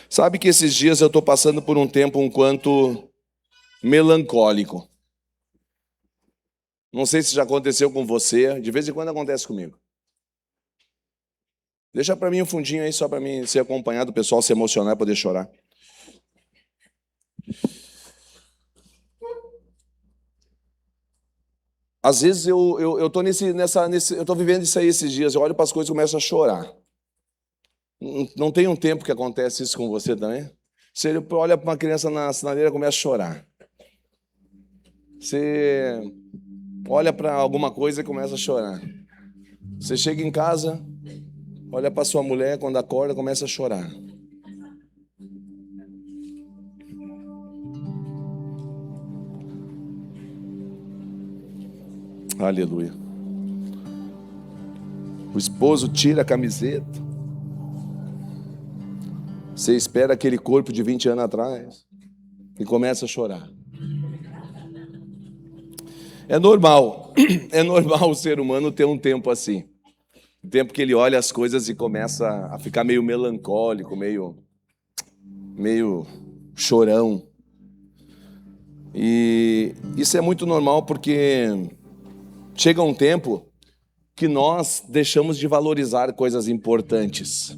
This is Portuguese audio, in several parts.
Sabe que esses dias eu estou passando por um tempo um quanto melancólico. Não sei se já aconteceu com você, de vez em quando acontece comigo. Deixa para mim um fundinho aí, só para mim ser acompanhado, o pessoal se emocionar e poder chorar. Às vezes eu tô eu tô vivendo isso aí esses dias, eu olho para as coisas e começo a chorar. Não tem um tempo que acontece isso com você também? Você olha para uma criança na sinaleira e começa a chorar. Você olha para alguma coisa e começa a chorar. Você chega em casa, olha para sua mulher, quando acorda, começa a chorar. Aleluia. O esposo tira a camiseta. Você espera aquele corpo de 20 anos atrás e começa a chorar. É normal. É normal o ser humano ter um tempo assim. Um tempo que ele olha as coisas e começa a ficar meio melancólico, meio chorão. E isso é muito normal porque chega um tempo que nós deixamos de valorizar coisas importantes.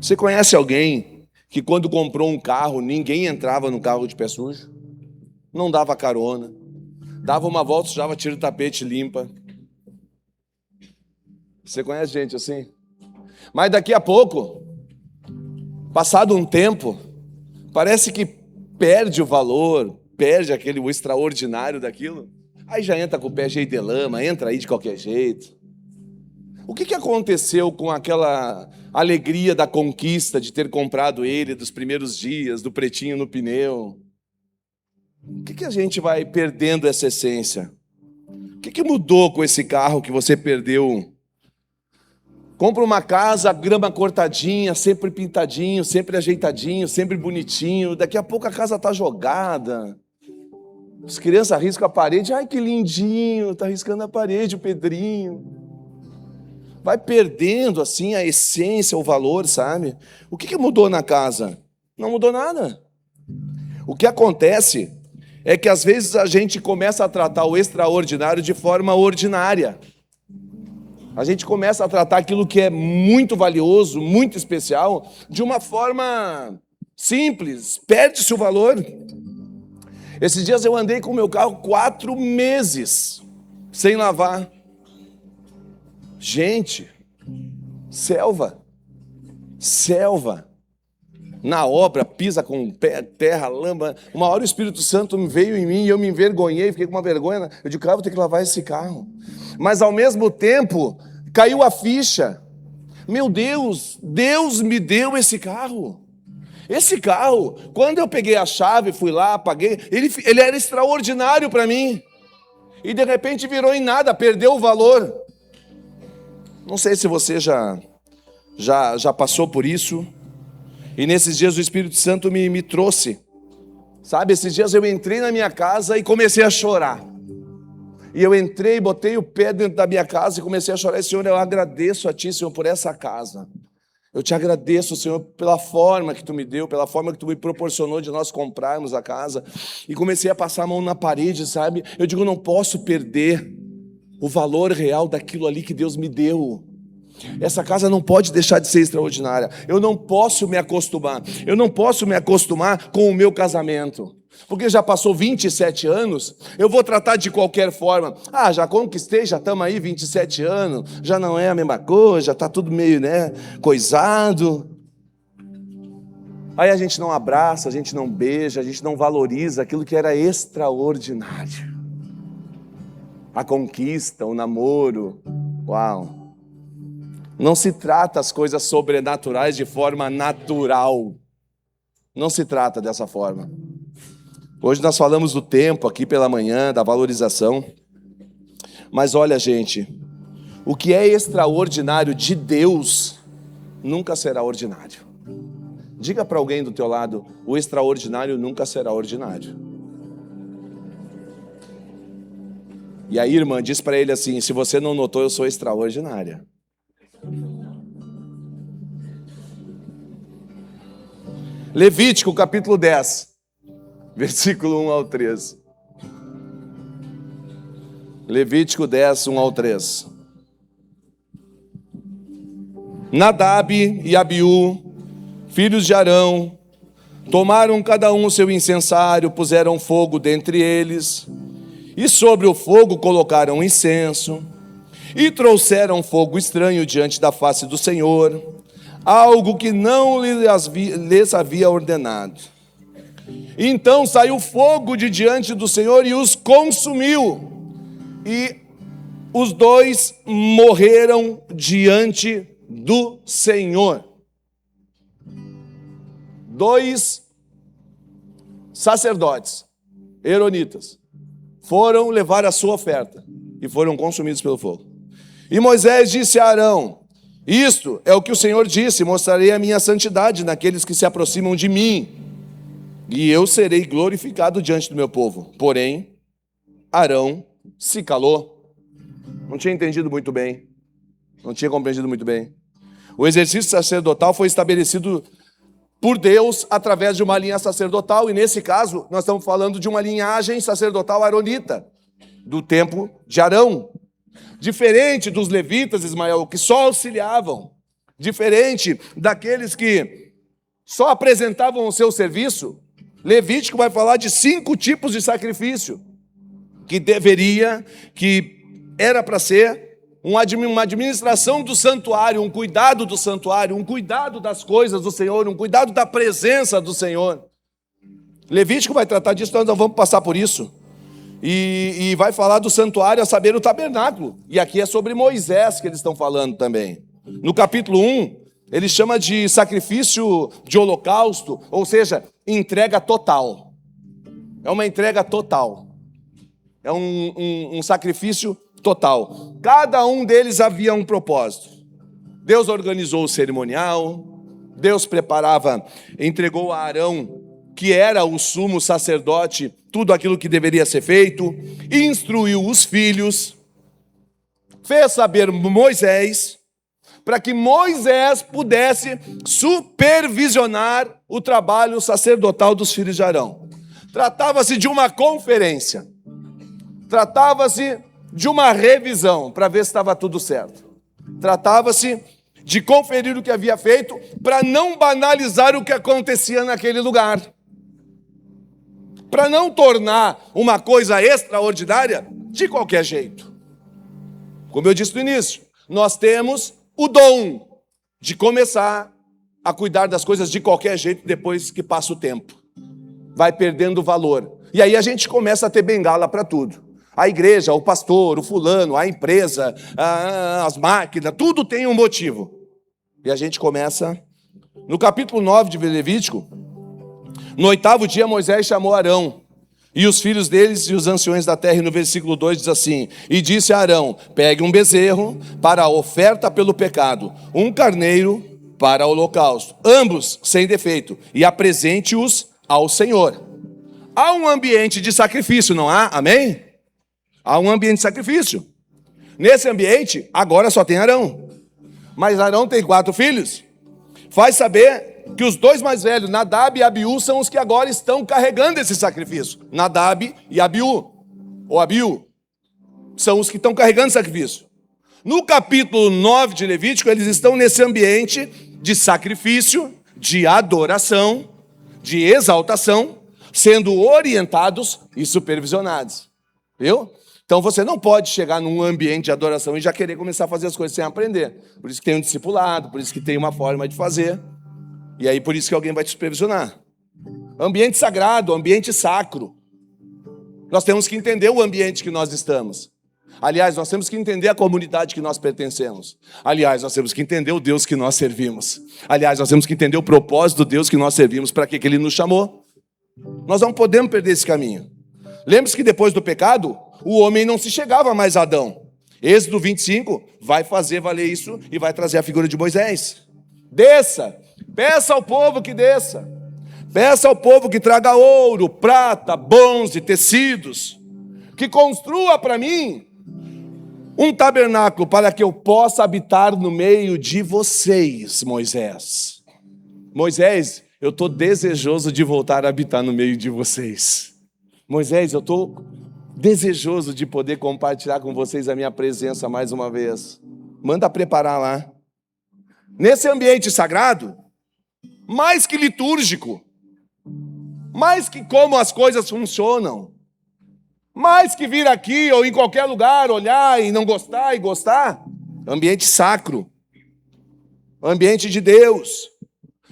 Você conhece alguém que quando comprou um carro, ninguém entrava no carro de pé sujo? Não dava carona, dava uma volta, sujava, tira o tapete, limpa. Você conhece gente assim? Mas daqui a pouco, passado um tempo, parece que perde o valor, perde o extraordinário daquilo. Aí já entra com o pé cheio de lama, entra aí de qualquer jeito. O que aconteceu com aquela alegria da conquista de ter comprado ele, dos primeiros dias, do pretinho no pneu? O que a gente vai perdendo essa essência? O que mudou com esse carro que você perdeu? Compra uma casa, grama cortadinha, sempre pintadinho, sempre ajeitadinho, sempre bonitinho. Daqui a pouco a casa está jogada. As crianças riscam a parede. Ai, que lindinho, está riscando a parede o Pedrinho. Vai perdendo assim a essência, o valor, sabe? O que mudou na casa? Não mudou nada. O que acontece é que às vezes a gente começa a tratar o extraordinário de forma ordinária. A gente começa a tratar aquilo que é muito valioso, muito especial, de uma forma simples, perde-se o valor. Esses dias eu andei com o meu carro 4 meses sem lavar. Gente, selva. Na obra, pisa com pé, terra, lama. Uma hora o Espírito Santo veio em mim e eu me envergonhei, fiquei com uma vergonha. Eu digo, cara, vou ter que lavar esse carro. Mas ao mesmo tempo, caiu a ficha. Meu Deus, Deus me deu esse carro. Esse carro, quando eu peguei a chave, fui lá, paguei, ele era extraordinário para mim. E de repente virou em nada, perdeu o valor. Não sei se você já passou por isso. E nesses dias o Espírito Santo me trouxe. Sabe, esses dias eu entrei na minha casa e comecei a chorar. E eu entrei, botei o pé dentro da minha casa e comecei a chorar. Senhor, eu agradeço a Ti, Senhor, por essa casa. Eu te agradeço, Senhor, pela forma que Tu me deu, pela forma que Tu me proporcionou de nós comprarmos a casa. E comecei a passar a mão na parede, sabe? Eu digo, não posso perder o valor real daquilo ali que Deus me deu. Essa casa não pode deixar de ser extraordinária. Eu não posso me acostumar. Eu não posso me acostumar com o meu casamento. Porque já passou 27 anos, eu vou tratar de qualquer forma. Ah, já conquistei, já estamos aí 27 anos, já não é a mesma coisa, já está tudo meio, coisado. Aí a gente não abraça, a gente não beija, a gente não valoriza aquilo que era extraordinário. A conquista, o namoro, uau. Não se trata as coisas sobrenaturais de forma natural. Não se trata dessa forma. Hoje nós falamos do tempo aqui pela manhã, da valorização. Mas olha, gente, o que é extraordinário de Deus nunca será ordinário. Diga para alguém do teu lado, o extraordinário nunca será ordinário. E aí, irmã, diz para ele assim, se você não notou, eu sou extraordinária. Levítico capítulo 10, versículo 1 ao 3. Levítico 10, 1 ao 3. Nadab e Abiú, filhos de Arão, tomaram cada um o seu incensário, puseram fogo dentre eles, e sobre o fogo colocaram incenso, e trouxeram fogo estranho diante da face do Senhor, algo que não lhes havia ordenado. Então saiu fogo de diante do Senhor e os consumiu, e os dois morreram diante do Senhor. Dois sacerdotes, eronitas, foram levar a sua oferta e foram consumidos pelo fogo. E Moisés disse a Arão: isto é o que o Senhor disse: mostrarei a minha santidade naqueles que se aproximam de mim, e eu serei glorificado diante do meu povo. Porém, Arão se calou. Não tinha entendido muito bem, não tinha compreendido muito bem. O exercício sacerdotal foi estabelecido por Deus através de uma linha sacerdotal, e nesse caso nós estamos falando de uma linhagem sacerdotal aronita, do tempo de Arão. Diferente dos levitas, Ismael, que só auxiliavam, diferente daqueles que só apresentavam o seu serviço, Levítico vai falar de 5 tipos de sacrifício, que era para ser uma administração do santuário, um cuidado do santuário, um cuidado das coisas do Senhor, um cuidado da presença do Senhor. Levítico vai tratar disso, nós não vamos passar por isso. E vai falar do santuário, a saber, o tabernáculo. E aqui é sobre Moisés que eles estão falando também. No capítulo 1, ele chama de sacrifício de holocausto, ou seja, entrega total. É uma entrega total. É um sacrifício total. Cada um deles havia um propósito. Deus organizou o cerimonial, Deus entregou a Arão, que era o sumo sacerdote, tudo aquilo que deveria ser feito, instruiu os filhos, fez saber Moisés, para que Moisés pudesse supervisionar o trabalho sacerdotal dos filhos de Arão. Tratava-se de uma conferência, tratava-se de uma revisão, para ver se estava tudo certo. Tratava-se de conferir o que havia feito, para não banalizar o que acontecia naquele lugar, para não tornar uma coisa extraordinária de qualquer jeito. Como eu disse no início, nós temos o dom de começar a cuidar das coisas de qualquer jeito depois que passa o tempo. Vai perdendo valor. E aí a gente começa a ter bengala para tudo. A igreja, o pastor, o fulano, a empresa, as máquinas, tudo tem um motivo. E a gente começa... No capítulo 9 de Levítico, no 8º dia, Moisés chamou Arão e os filhos deles e os anciões da terra, e no versículo 2 diz assim: e disse a Arão: pegue um bezerro para a oferta pelo pecado, um carneiro para o holocausto, ambos sem defeito, e apresente-os ao Senhor. Há um ambiente de sacrifício, não há? Amém? Há um ambiente de sacrifício. Nesse ambiente, agora só tem Arão. Mas Arão tem 4 filhos. Faz saber que os 2 mais velhos, Nadab e Abiú, são os que agora estão carregando esse sacrifício. Nadab e Abiú, ou Abiú, são os que estão carregando o sacrifício. No capítulo 9 de Levítico, eles estão nesse ambiente de sacrifício, de adoração, de exaltação, sendo orientados e supervisionados. Viu? Então você não pode chegar num ambiente de adoração e já querer começar a fazer as coisas sem aprender. Por isso que tem um discipulado, por isso que tem uma forma de fazer. E aí por isso que alguém vai te supervisionar. Ambiente sagrado, ambiente sacro. Nós temos que entender o ambiente que nós estamos. Aliás, nós temos que entender a comunidade que nós pertencemos. Aliás, nós temos que entender o Deus que nós servimos. Aliás, nós temos que entender o propósito do Deus que nós servimos, para que Ele nos chamou. Nós não podemos perder esse caminho. Lembre-se que depois do pecado, o homem não se chegava mais a Adão. Êxodo 25 vai fazer valer isso e vai trazer a figura de Moisés. Desça, peça ao povo que desça. Peça ao povo que traga ouro, prata, bronze, tecidos. Que construa para mim um tabernáculo para que eu possa habitar no meio de vocês, Moisés. Moisés, eu estou desejoso de voltar a habitar no meio de vocês. Moisés, eu estou desejoso de poder compartilhar com vocês a minha presença mais uma vez. Manda preparar lá. Nesse ambiente sagrado, mais que litúrgico, mais que como as coisas funcionam, mais que vir aqui ou em qualquer lugar, olhar e não gostar e gostar, ambiente sacro, ambiente de Deus,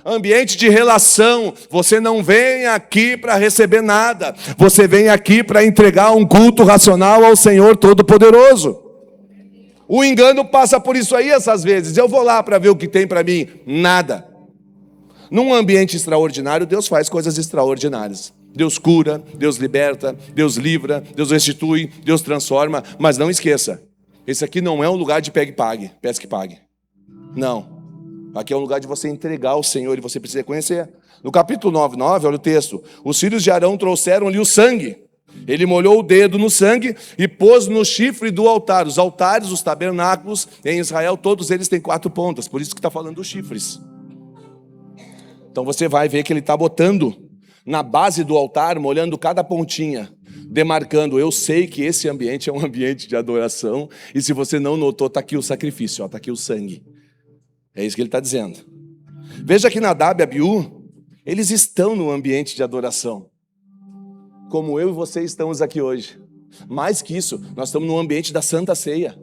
ambiente de relação. Você não vem aqui para receber nada, você vem aqui para entregar um culto racional ao Senhor Todo-Poderoso. O engano passa por isso aí essas vezes. Eu vou lá para ver o que tem para mim. Nada. Num ambiente extraordinário, Deus faz coisas extraordinárias. Deus cura, Deus liberta, Deus livra, Deus restitui, Deus transforma. Mas não esqueça, esse aqui não é um lugar de pegue e pague, pesque e pague. Não. Aqui é um lugar de você entregar ao Senhor e você precisa conhecer. No capítulo 9, olha o texto. Os filhos de Arão trouxeram-lhe o sangue. Ele molhou o dedo no sangue e pôs no chifre do altar. Os altares, os tabernáculos em Israel, todos eles têm 4 pontas. Por isso que está falando dos chifres. Então você vai ver que ele está botando na base do altar, molhando cada pontinha, demarcando. Eu sei que esse ambiente é um ambiente de adoração. E se você não notou, está aqui o sacrifício, está aqui o sangue. É isso que ele está dizendo. Veja que Nadab e Abiú, eles estão no ambiente de adoração. Como eu e você estamos aqui hoje. Mais que isso, nós estamos no ambiente da Santa Ceia.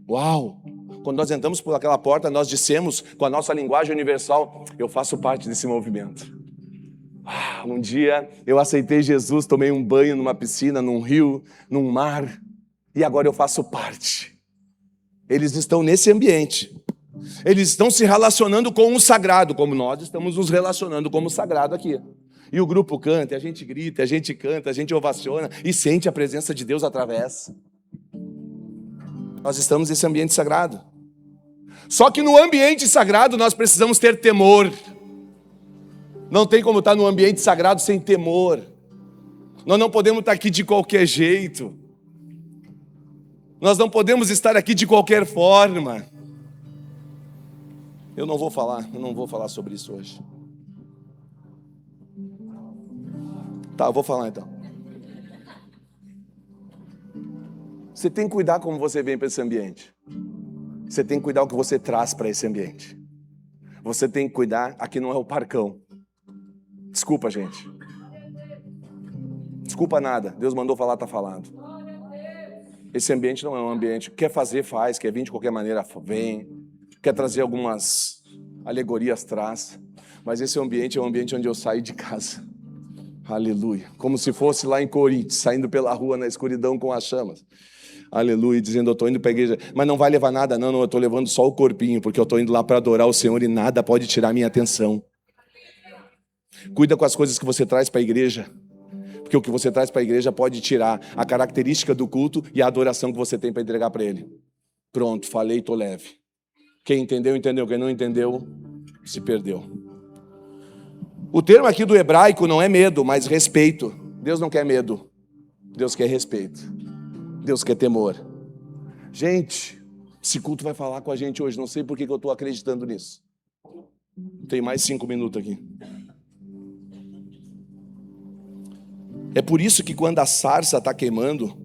Uau! Quando nós entramos por aquela porta, nós dissemos com a nossa linguagem universal, eu faço parte desse movimento. Um dia eu aceitei Jesus, tomei um banho numa piscina, num rio, num mar, e agora eu faço parte. Eles estão nesse ambiente. Eles estão se relacionando com o sagrado, como nós estamos nos relacionando com o sagrado aqui. E o grupo canta, a gente grita, a gente canta, a gente ovaciona e sente a presença de Deus através. Nós estamos nesse ambiente sagrado. Só que no ambiente sagrado nós precisamos ter temor. Não tem como estar no ambiente sagrado sem temor. Nós não podemos estar aqui de qualquer jeito. Nós não podemos estar aqui de qualquer forma. Eu não vou falar sobre isso hoje. Tá, eu vou falar então. Você tem que cuidar como você vem para esse ambiente. Você tem que cuidar o que você traz para esse ambiente. Você tem que cuidar, aqui não é o parcão. Desculpa, gente. Desculpa nada, Deus mandou falar, está falado. Esse ambiente não é um ambiente, quer fazer, faz, quer vir de qualquer maneira, vem. Quer trazer algumas alegorias, traz. Mas esse ambiente é um ambiente onde eu saio de casa. Aleluia. Como se fosse lá em Corinto, saindo pela rua na escuridão com as chamas. Aleluia, dizendo, eu estou indo para a igreja. Mas não vai levar nada, não, eu estou levando só o corpinho, porque eu estou indo lá para adorar o Senhor e nada pode tirar minha atenção. Cuida com as coisas que você traz para a igreja. Porque o que você traz para a igreja pode tirar a característica do culto e a adoração que você tem para entregar para Ele. Pronto, falei, estou leve. Quem entendeu, entendeu. Quem não entendeu, se perdeu. O termo aqui do hebraico não é medo, mas respeito. Deus não quer medo. Deus quer respeito. Deus quer temor. Gente, esse culto vai falar com a gente hoje. Não sei por que eu estou acreditando nisso. Tem mais 5 minutos aqui. É por isso que quando a sarça está queimando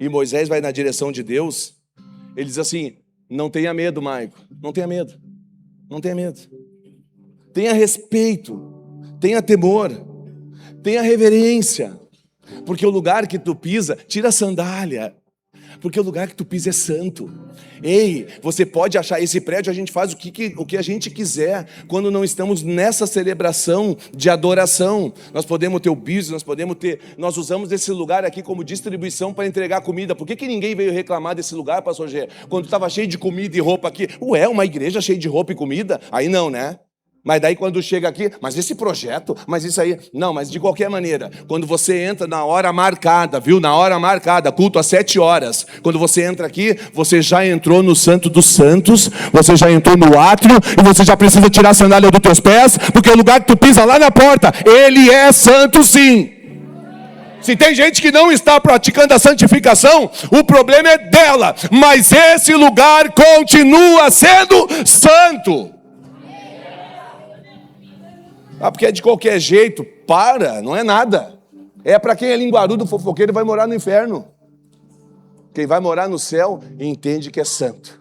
e Moisés vai na direção de Deus, ele diz assim, não tenha medo, Maico, não tenha medo, não tenha medo. Tenha respeito, tenha temor, tenha reverência, porque o lugar que tu pisa, tira a sandália, porque o lugar que tu pisa é santo. Ei, você pode achar, esse prédio a gente faz o que a gente quiser, quando não estamos nessa celebração de adoração. Nós podemos ter o business, nós usamos esse lugar aqui como distribuição para entregar comida. Por que ninguém veio reclamar desse lugar, pastor Gê? Quando estava cheio de comida e roupa aqui, uma igreja cheia de roupa e comida? Aí não, né? Mas daí quando chega aqui, mas esse projeto, mas isso aí, não, mas de qualquer maneira, quando você entra na hora marcada, viu? Na hora marcada, culto às 7 horas, quando você entra aqui, você já entrou no Santo dos Santos, você já entrou no átrio, e você já precisa tirar a sandália dos teus pés, porque o lugar que tu pisa lá na porta, ele é santo sim. Se tem gente que não está praticando a santificação, o problema é dela, mas esse lugar continua sendo santo. Ah, porque é de qualquer jeito. Para, não é nada. É para quem é linguarudo, fofoqueiro, vai morar no inferno. Quem vai morar no céu, entende que é santo.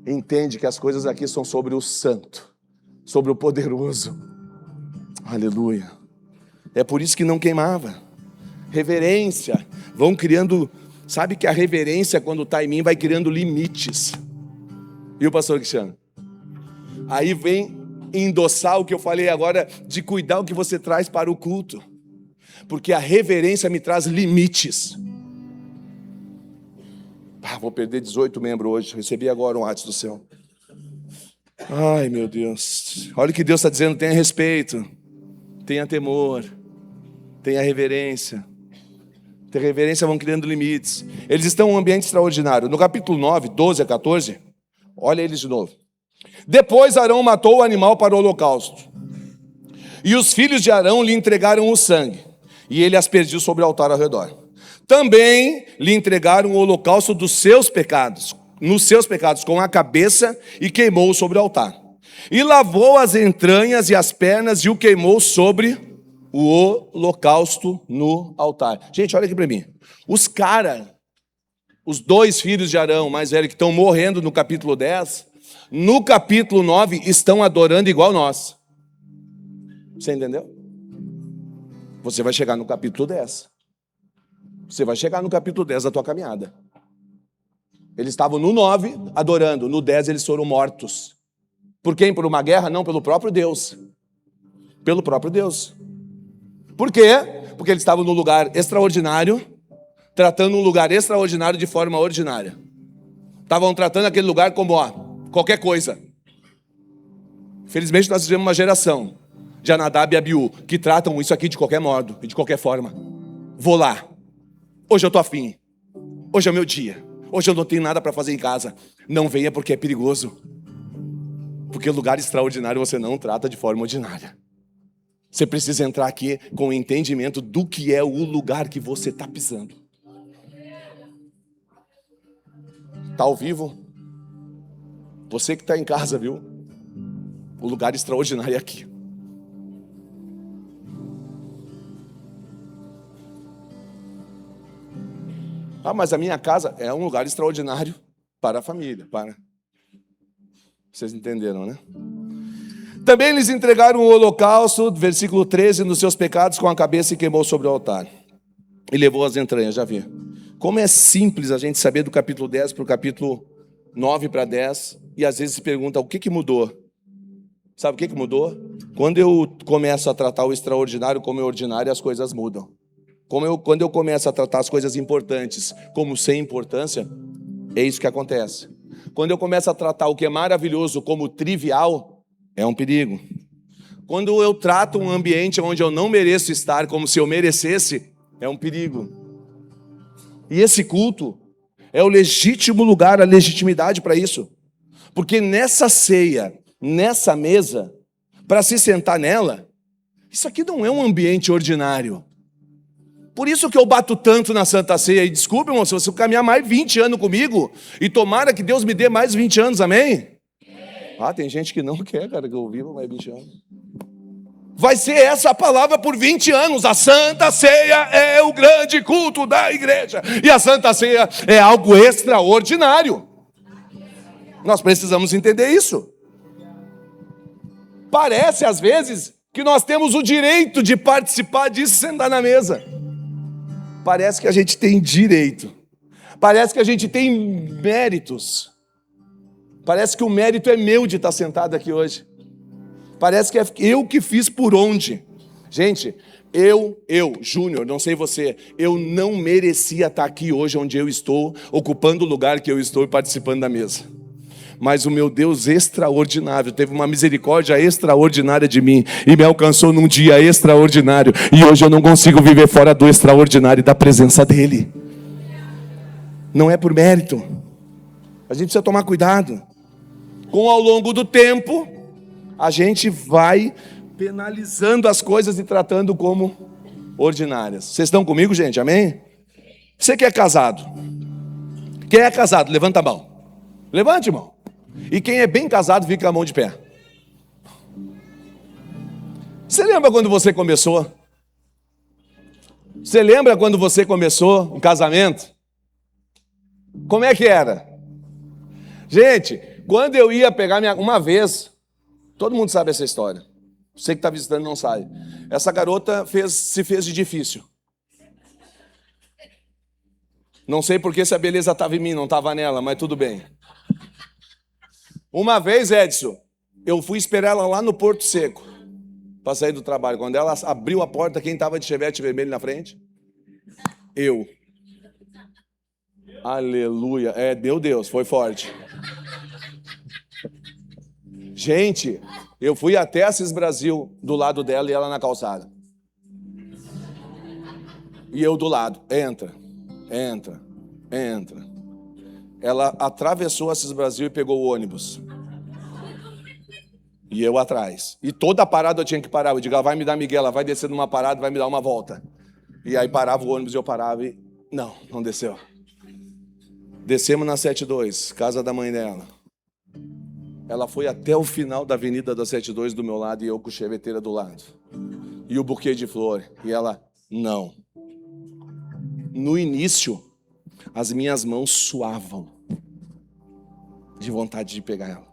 Entende que as coisas aqui são sobre o santo, sobre o poderoso. Aleluia. É por isso que não queimava. Reverência. Vão criando... Sabe que a reverência, quando está em mim, vai criando limites. E o pastor Cristiano? Aí vem endossar o que eu falei agora, de cuidar o que você traz para o culto. Porque a reverência me traz limites. Vou perder 18 membros hoje. Recebi agora um WhatsApp do céu. Ai, meu Deus. Olha o que Deus está dizendo. Tenha respeito. Tenha temor. Tenha reverência. Tenha reverência, vão criando limites. Eles estão em um ambiente extraordinário. No capítulo 9, 12 a 14, olha eles de novo. Depois Arão matou o animal para o holocausto. E os filhos de Arão lhe entregaram o sangue. E ele aspergiu sobre o altar ao redor. Também lhe entregaram o holocausto dos seus pecados, nos seus pecados, com a cabeça, e queimou sobre o altar. E lavou as entranhas e as pernas e o queimou sobre o holocausto no altar. Gente, olha aqui para mim. Os dois filhos de Arão, mais velhos, que estão morrendo no capítulo 10, no capítulo 9, estão adorando igual nós. Você entendeu? Você vai chegar no capítulo 10. Você vai chegar no capítulo 10 da tua caminhada. Eles estavam no 9 adorando, no 10 eles foram mortos. Por quem? Por uma guerra? Não, pelo próprio Deus. Pelo próprio Deus. Por quê? Porque eles estavam num lugar extraordinário, tratando um lugar extraordinário de forma ordinária. Estavam tratando aquele lugar como, qualquer coisa. Felizmente nós vivemos uma geração de Anadab e Abiú, que tratam isso aqui de qualquer modo e de qualquer forma. Vou lá. Hoje eu estou afim. Hoje é o meu dia. Hoje eu não tenho nada para fazer em casa. Não venha porque é perigoso. Porque lugar extraordinário você não trata de forma ordinária. Você precisa entrar aqui com o entendimento do que é o lugar que você está pisando. Está ao vivo? Você que está em casa, viu? O lugar extraordinário é aqui. Mas a minha casa é um lugar extraordinário para a família. Vocês entenderam, né? Também lhes entregaram o holocausto, versículo 13, nos seus pecados com a cabeça e queimou sobre o altar. E levou as entranhas, já vi. Como é simples a gente saber do capítulo 10 para o capítulo 9 para 10, e às vezes se pergunta o que mudou. Sabe o que mudou? Quando eu começo a tratar o extraordinário como é ordinário, as coisas mudam. Quando eu começo a tratar as coisas importantes como sem importância, é isso que acontece. Quando eu começo a tratar o que é maravilhoso como trivial, é um perigo. Quando eu trato um ambiente onde eu não mereço estar como se eu merecesse, é um perigo. E esse culto é o legítimo lugar, a legitimidade para isso. Porque nessa ceia, nessa mesa, para se sentar nela, isso aqui não é um ambiente ordinário. Por isso que eu bato tanto na Santa Ceia. E desculpe, irmão, se você caminhar mais 20 anos comigo, e tomara que Deus me dê mais 20 anos, amém? Tem gente que não quer, cara, que eu viva mais 20 anos. Vai ser essa a palavra por 20 anos. A Santa Ceia é o grande culto da igreja. E a Santa Ceia é algo extraordinário. Nós precisamos entender isso. Parece, às vezes, que nós temos o direito de participar disso e sentar na mesa. Parece que a gente tem direito. Parece que a gente tem méritos. Parece que o mérito é meu de estar sentado aqui hoje. Parece que é eu que fiz por onde. Gente, eu, Júnior, não sei você, eu não merecia estar aqui hoje onde eu estou, ocupando o lugar que eu estou e participando da mesa. Mas o meu Deus extraordinário teve uma misericórdia extraordinária de mim e me alcançou num dia extraordinário. E hoje eu não consigo viver fora do extraordinário e da presença dEle. Não é por mérito. A gente precisa tomar cuidado. Ao longo do tempo, a gente vai penalizando as coisas e tratando como ordinárias. Vocês estão comigo, gente? Amém? Você que é casado. Quem é casado? Levanta a mão. Levante, irmão. E quem é bem casado, fica a mão de pé. Você lembra quando você começou? Você lembra quando você começou um casamento? Como é que era? Gente, quando eu ia pegar uma vez, todo mundo sabe essa história. Você que está visitando não sabe. Essa garota se fez de difícil. Não sei porque se a beleza estava em mim, não estava nela, mas tudo bem. Uma vez, Edson, eu fui esperar ela lá no Porto Seco para sair do trabalho. Quando ela abriu a porta, quem estava de chevette vermelho na frente? Eu. Aleluia. Meu Deus, foi forte. Gente, eu fui até Assis Brasil do lado dela e ela na calçada. E eu do lado. Entra. Ela atravessou Assis Brasil e pegou o ônibus. E eu atrás. E toda parada eu tinha que parar. Eu digo, ela vai me dar migué, ela vai descer numa parada, vai me dar uma volta. E aí parava o ônibus e eu parava e... Não desceu. Descemos na 72, casa da mãe dela. Ela foi até o final da avenida da 72 do meu lado e eu com a cheveteira do lado. E o buquê de flor. E ela, não. No início, as minhas mãos suavam de vontade de pegar ela.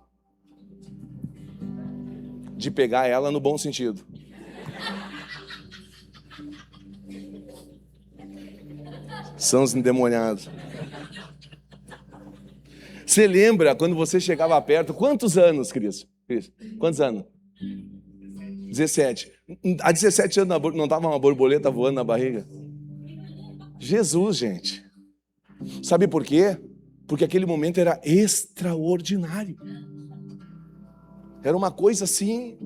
De pegar ela no bom sentido. São os endemoniados. Você lembra quando você chegava perto? Quantos anos, Cris? Quantos anos? 17. Há 17 anos não estava uma borboleta voando na barriga? Jesus, gente. Sabe por quê? Porque aquele momento era extraordinário. Era uma coisa assim.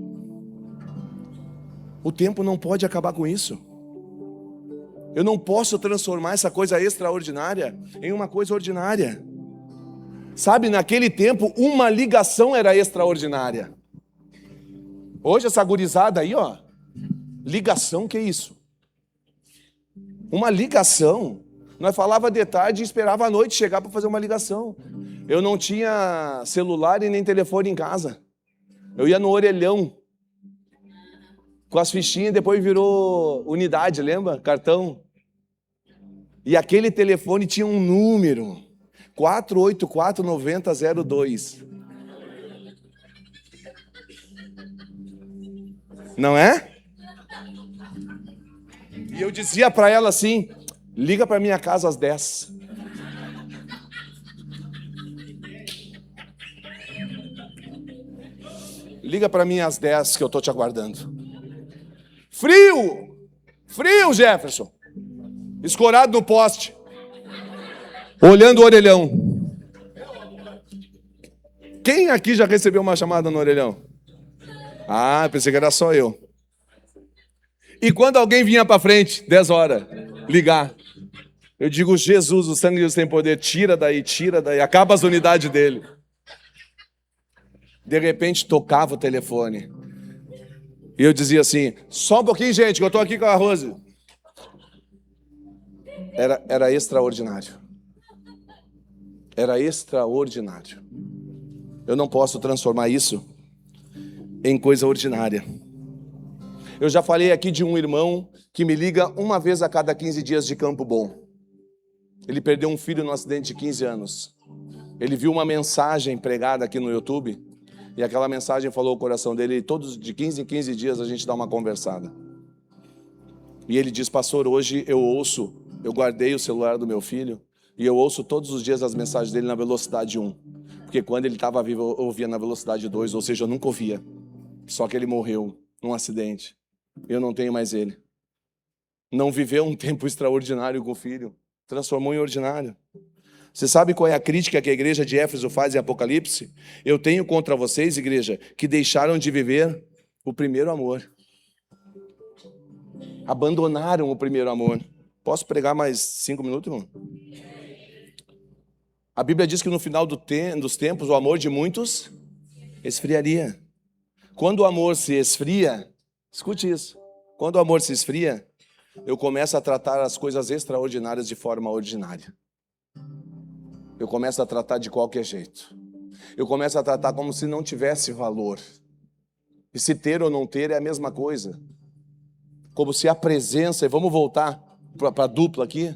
O tempo não pode acabar com isso. Eu não posso transformar essa coisa extraordinária em uma coisa ordinária. Sabe, naquele tempo, uma ligação era extraordinária. Hoje, essa gurizada aí, ó. Ligação, que é isso? Uma ligação. Nós falava de tarde e esperava à noite chegar para fazer uma ligação. Eu não tinha celular e nem telefone em casa. Eu ia no orelhão. Com as fichinhas, depois virou unidade, lembra? Cartão. E aquele telefone tinha um número. 484-9002. Não é? E eu dizia para ela assim, liga para minha casa às 10. Liga para mim às 10 que eu tô te aguardando. Frio! Frio, Jefferson. Escorado no poste. Olhando o orelhão. Quem aqui já recebeu uma chamada no orelhão? Ah, pensei que era só eu. E quando alguém vinha para frente, 10 horas, ligar. Eu digo, Jesus, o sangue de Deus tem poder, tira daí, acaba as unidades dele. De repente tocava o telefone. E eu dizia assim, só um pouquinho, gente, que eu estou aqui com a Rose. Era extraordinário. Era extraordinário. Eu não posso transformar isso em coisa ordinária. Eu já falei aqui de um irmão que me liga uma vez a cada 15 dias de Campo Bom. Ele perdeu um filho num acidente de 15 anos. Ele viu uma mensagem pregada aqui no YouTube e aquela mensagem falou o coração dele. E todos de 15 em 15 dias a gente dá uma conversada. E ele diz, pastor, hoje eu guardei o celular do meu filho e eu ouço todos os dias as mensagens dele na velocidade 1. Porque quando ele estava vivo eu ouvia na velocidade 2, ou seja, eu nunca ouvia. Só que ele morreu num acidente. Eu não tenho mais ele. Não viveu um tempo extraordinário com o filho. Transformou em ordinário. Você sabe qual é a crítica que a igreja de Éfeso faz em Apocalipse? Eu tenho contra vocês, igreja, que deixaram de viver o primeiro amor. Abandonaram o primeiro amor. Posso pregar mais 5 minutos, irmão? A Bíblia diz que no final dos tempos o amor de muitos esfriaria. Quando o amor se esfria, escute isso. Quando o amor se esfria, eu começo a tratar as coisas extraordinárias de forma ordinária. Eu começo a tratar de qualquer jeito. Eu começo a tratar como se não tivesse valor. E se ter ou não ter é a mesma coisa. Como se a presença, e vamos voltar para a dupla aqui,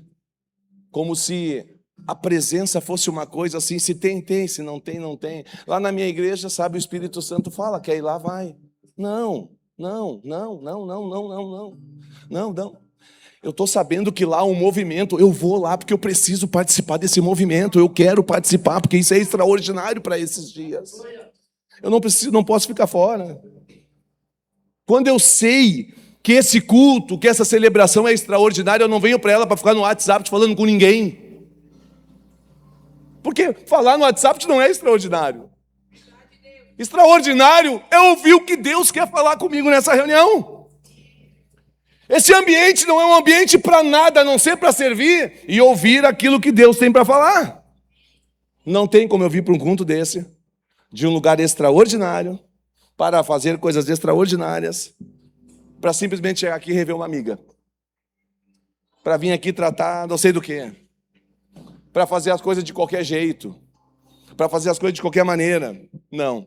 como se a presença fosse uma coisa assim, se tem, tem, se não tem, não tem. Lá na minha igreja, sabe, o Espírito Santo fala, quer ir lá, vai. Não. Não. Eu estou sabendo que lá há um movimento, eu vou lá porque eu preciso participar desse movimento, eu quero participar, porque isso é extraordinário para esses dias. Eu não posso ficar fora. Quando eu sei que esse culto, que essa celebração é extraordinária, eu não venho para ela para ficar no WhatsApp falando com ninguém. Porque falar no WhatsApp não é extraordinário. Extraordinário é ouvir o que Deus quer falar comigo nessa reunião. Esse ambiente não é um ambiente para nada, a não ser para servir e ouvir aquilo que Deus tem para falar. Não tem como eu vir para um culto desse, de um lugar extraordinário, para fazer coisas extraordinárias, para simplesmente chegar aqui e rever uma amiga. Para vir aqui tratar não sei do que. Para fazer as coisas de qualquer jeito. Para fazer as coisas de qualquer maneira. Não.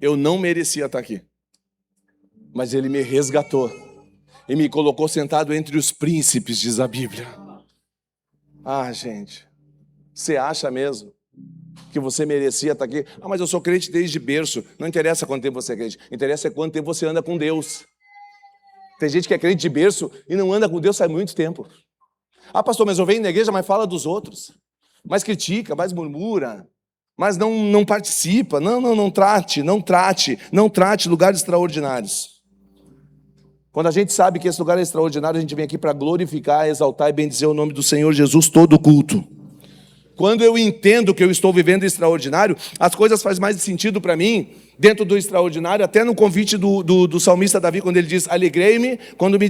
Eu não merecia estar aqui. Mas Ele me resgatou. E me colocou sentado entre os príncipes, diz a Bíblia. Ah, gente. Você acha mesmo que você merecia estar aqui? Ah, mas eu sou crente desde berço. Não interessa quanto tempo você é crente. Interessa é quanto tempo você anda com Deus. Tem gente que é crente de berço e não anda com Deus faz muito tempo. Ah, pastor, mas eu venho na igreja, mas fala dos outros. Mas critica, mas murmura. Mas não participa. Não trate lugares extraordinários. Quando a gente sabe que esse lugar é extraordinário, a gente vem aqui para glorificar, exaltar e bendizer o nome do Senhor Jesus todo o culto. Quando eu entendo que eu estou vivendo extraordinário, as coisas fazem mais sentido para mim, dentro do extraordinário, até no convite do salmista Davi, quando ele diz, alegrei-me quando me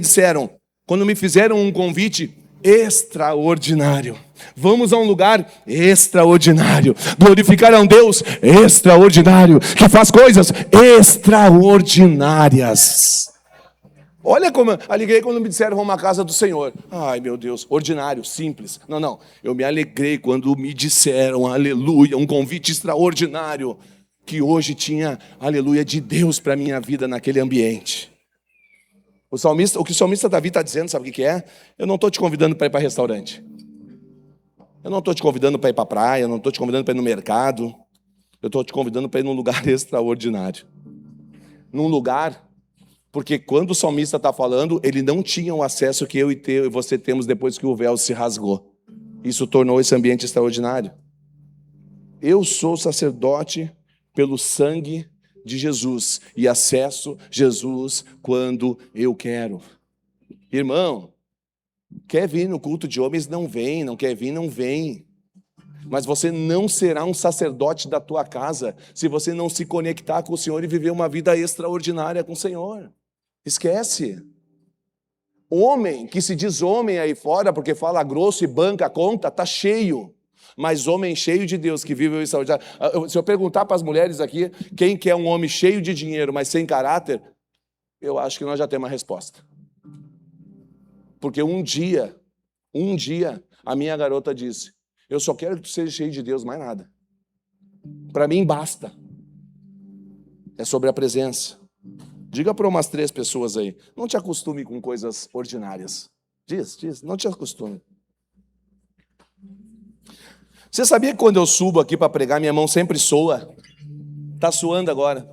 fizeram um convite extraordinário. Vamos a um lugar extraordinário, glorificar a um Deus extraordinário, que faz coisas extraordinárias. Olha como eu alegrei quando me disseram vamos à casa do Senhor. Ai, meu Deus, ordinário, simples. Não, eu me alegrei quando me disseram, aleluia, um convite extraordinário, que hoje tinha, aleluia, de Deus para a minha vida naquele ambiente. O que o salmista Davi está dizendo, sabe o que é? Eu não estou te convidando para ir para restaurante. Eu não estou te convidando para ir para a praia, eu não estou te convidando para ir no mercado. Eu estou te convidando para ir num lugar extraordinário. Num lugar... Porque quando o salmista está falando, ele não tinha o acesso que eu e você temos depois que o véu se rasgou. Isso tornou esse ambiente extraordinário. Eu sou sacerdote pelo sangue de Jesus e acesso Jesus quando eu quero. Irmão, quer vir no culto de homens? Não vem, não quer vir? Não vem. Mas você não será um sacerdote da tua casa se você não se conectar com o Senhor e viver uma vida extraordinária com o Senhor. Esquece. Homem que se diz homem aí fora porque fala grosso e banca a conta, está cheio. Mas homem cheio de Deus que vive o extraordinário. Se eu perguntar para as mulheres aqui quem quer um homem cheio de dinheiro, mas sem caráter, eu acho que nós já temos uma resposta. Porque um dia, a minha garota disse, eu só quero que tu seja cheio de Deus, mais nada. Para mim basta. É sobre a presença. Diga para umas 3 pessoas aí, não te acostume com coisas ordinárias. Diz, não te acostume. Você sabia que quando eu subo aqui para pregar, minha mão sempre soa? Está suando agora.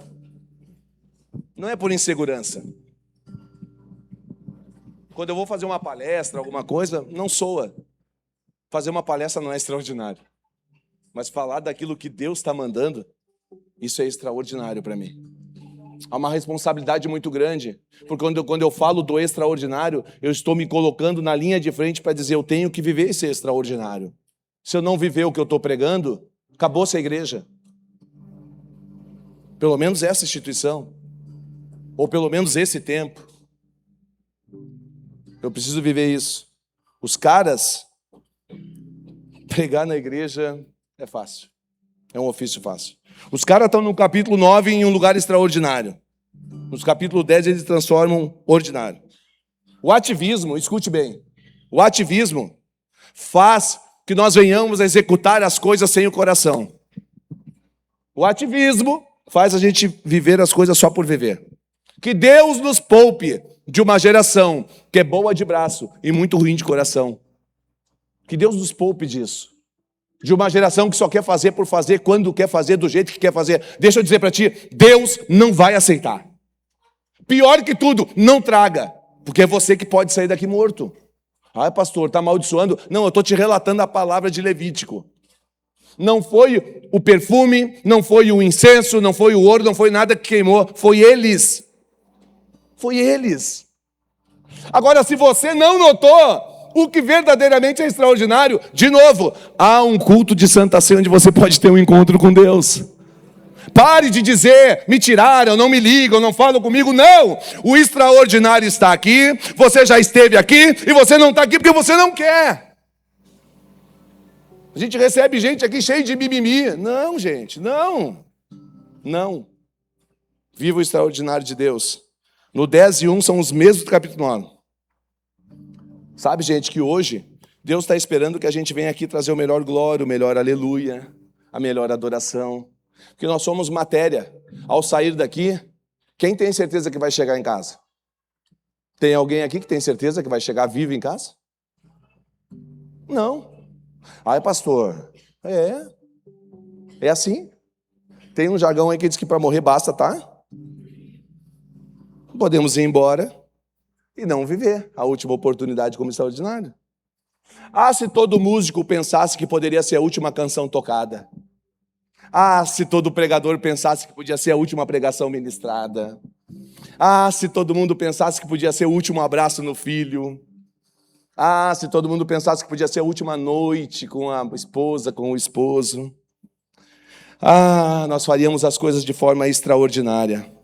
Não é por insegurança. Quando eu vou fazer uma palestra, alguma coisa, não soa. Fazer uma palestra não é extraordinário. Mas falar daquilo que Deus está mandando, isso é extraordinário para mim. Há uma responsabilidade muito grande, porque quando eu falo do extraordinário, eu estou me colocando na linha de frente para dizer, eu tenho que viver esse extraordinário. Se eu não viver o que eu estou pregando, acabou-se a igreja. Pelo menos essa instituição, ou pelo menos esse tempo. Eu preciso viver isso. Os caras, pregar na igreja é fácil, é um ofício fácil. Os caras estão no capítulo 9 em um lugar extraordinário. No capítulo 10 eles transformam ordinário. O ativismo, escute bem, o ativismo faz que nós venhamos a executar as coisas sem o coração. O ativismo faz a gente viver as coisas só por viver. Que Deus nos poupe de uma geração que é boa de braço e muito ruim de coração. Que Deus nos poupe disso. De uma geração que só quer fazer por fazer, quando quer fazer, do jeito que quer fazer. Deixa eu dizer para ti, Deus não vai aceitar. Pior que tudo, não traga, porque é você que pode sair daqui morto. Ah, pastor, está amaldiçoando? Não, eu estou te relatando a palavra de Levítico. Não foi o perfume, não foi o incenso, não foi o ouro, não foi nada que queimou, foi eles. Foi eles. Agora, se você não notou o que verdadeiramente é extraordinário, de novo, há um culto de Santa Ceia onde você pode ter um encontro com Deus. Pare de dizer, me tiraram, não me ligam, não falam comigo. Não, o extraordinário está aqui, você já esteve aqui e você não está aqui porque você não quer. A gente recebe gente aqui cheia de mimimi. Não, gente, não. Não. Viva o extraordinário de Deus. No 10 e 1 são os mesmos do capítulo 9. Sabe, gente, que hoje Deus está esperando que a gente venha aqui trazer o melhor glória, o melhor aleluia, a melhor adoração. Porque nós somos matéria. Ao sair daqui, quem tem certeza que vai chegar em casa? Tem alguém aqui que tem certeza que vai chegar vivo em casa? Não. Ai, pastor, é assim. Tem um jargão aí que diz que para morrer basta, tá? Podemos ir embora e não viver a última oportunidade como extraordinário. Ah, se todo músico pensasse que poderia ser a última canção tocada. Ah, se todo pregador pensasse que podia ser a última pregação ministrada. Ah, se todo mundo pensasse que podia ser o último abraço no filho. Ah, se todo mundo pensasse que podia ser a última noite com a esposa, com o esposo. Ah, nós faríamos as coisas de forma extraordinária.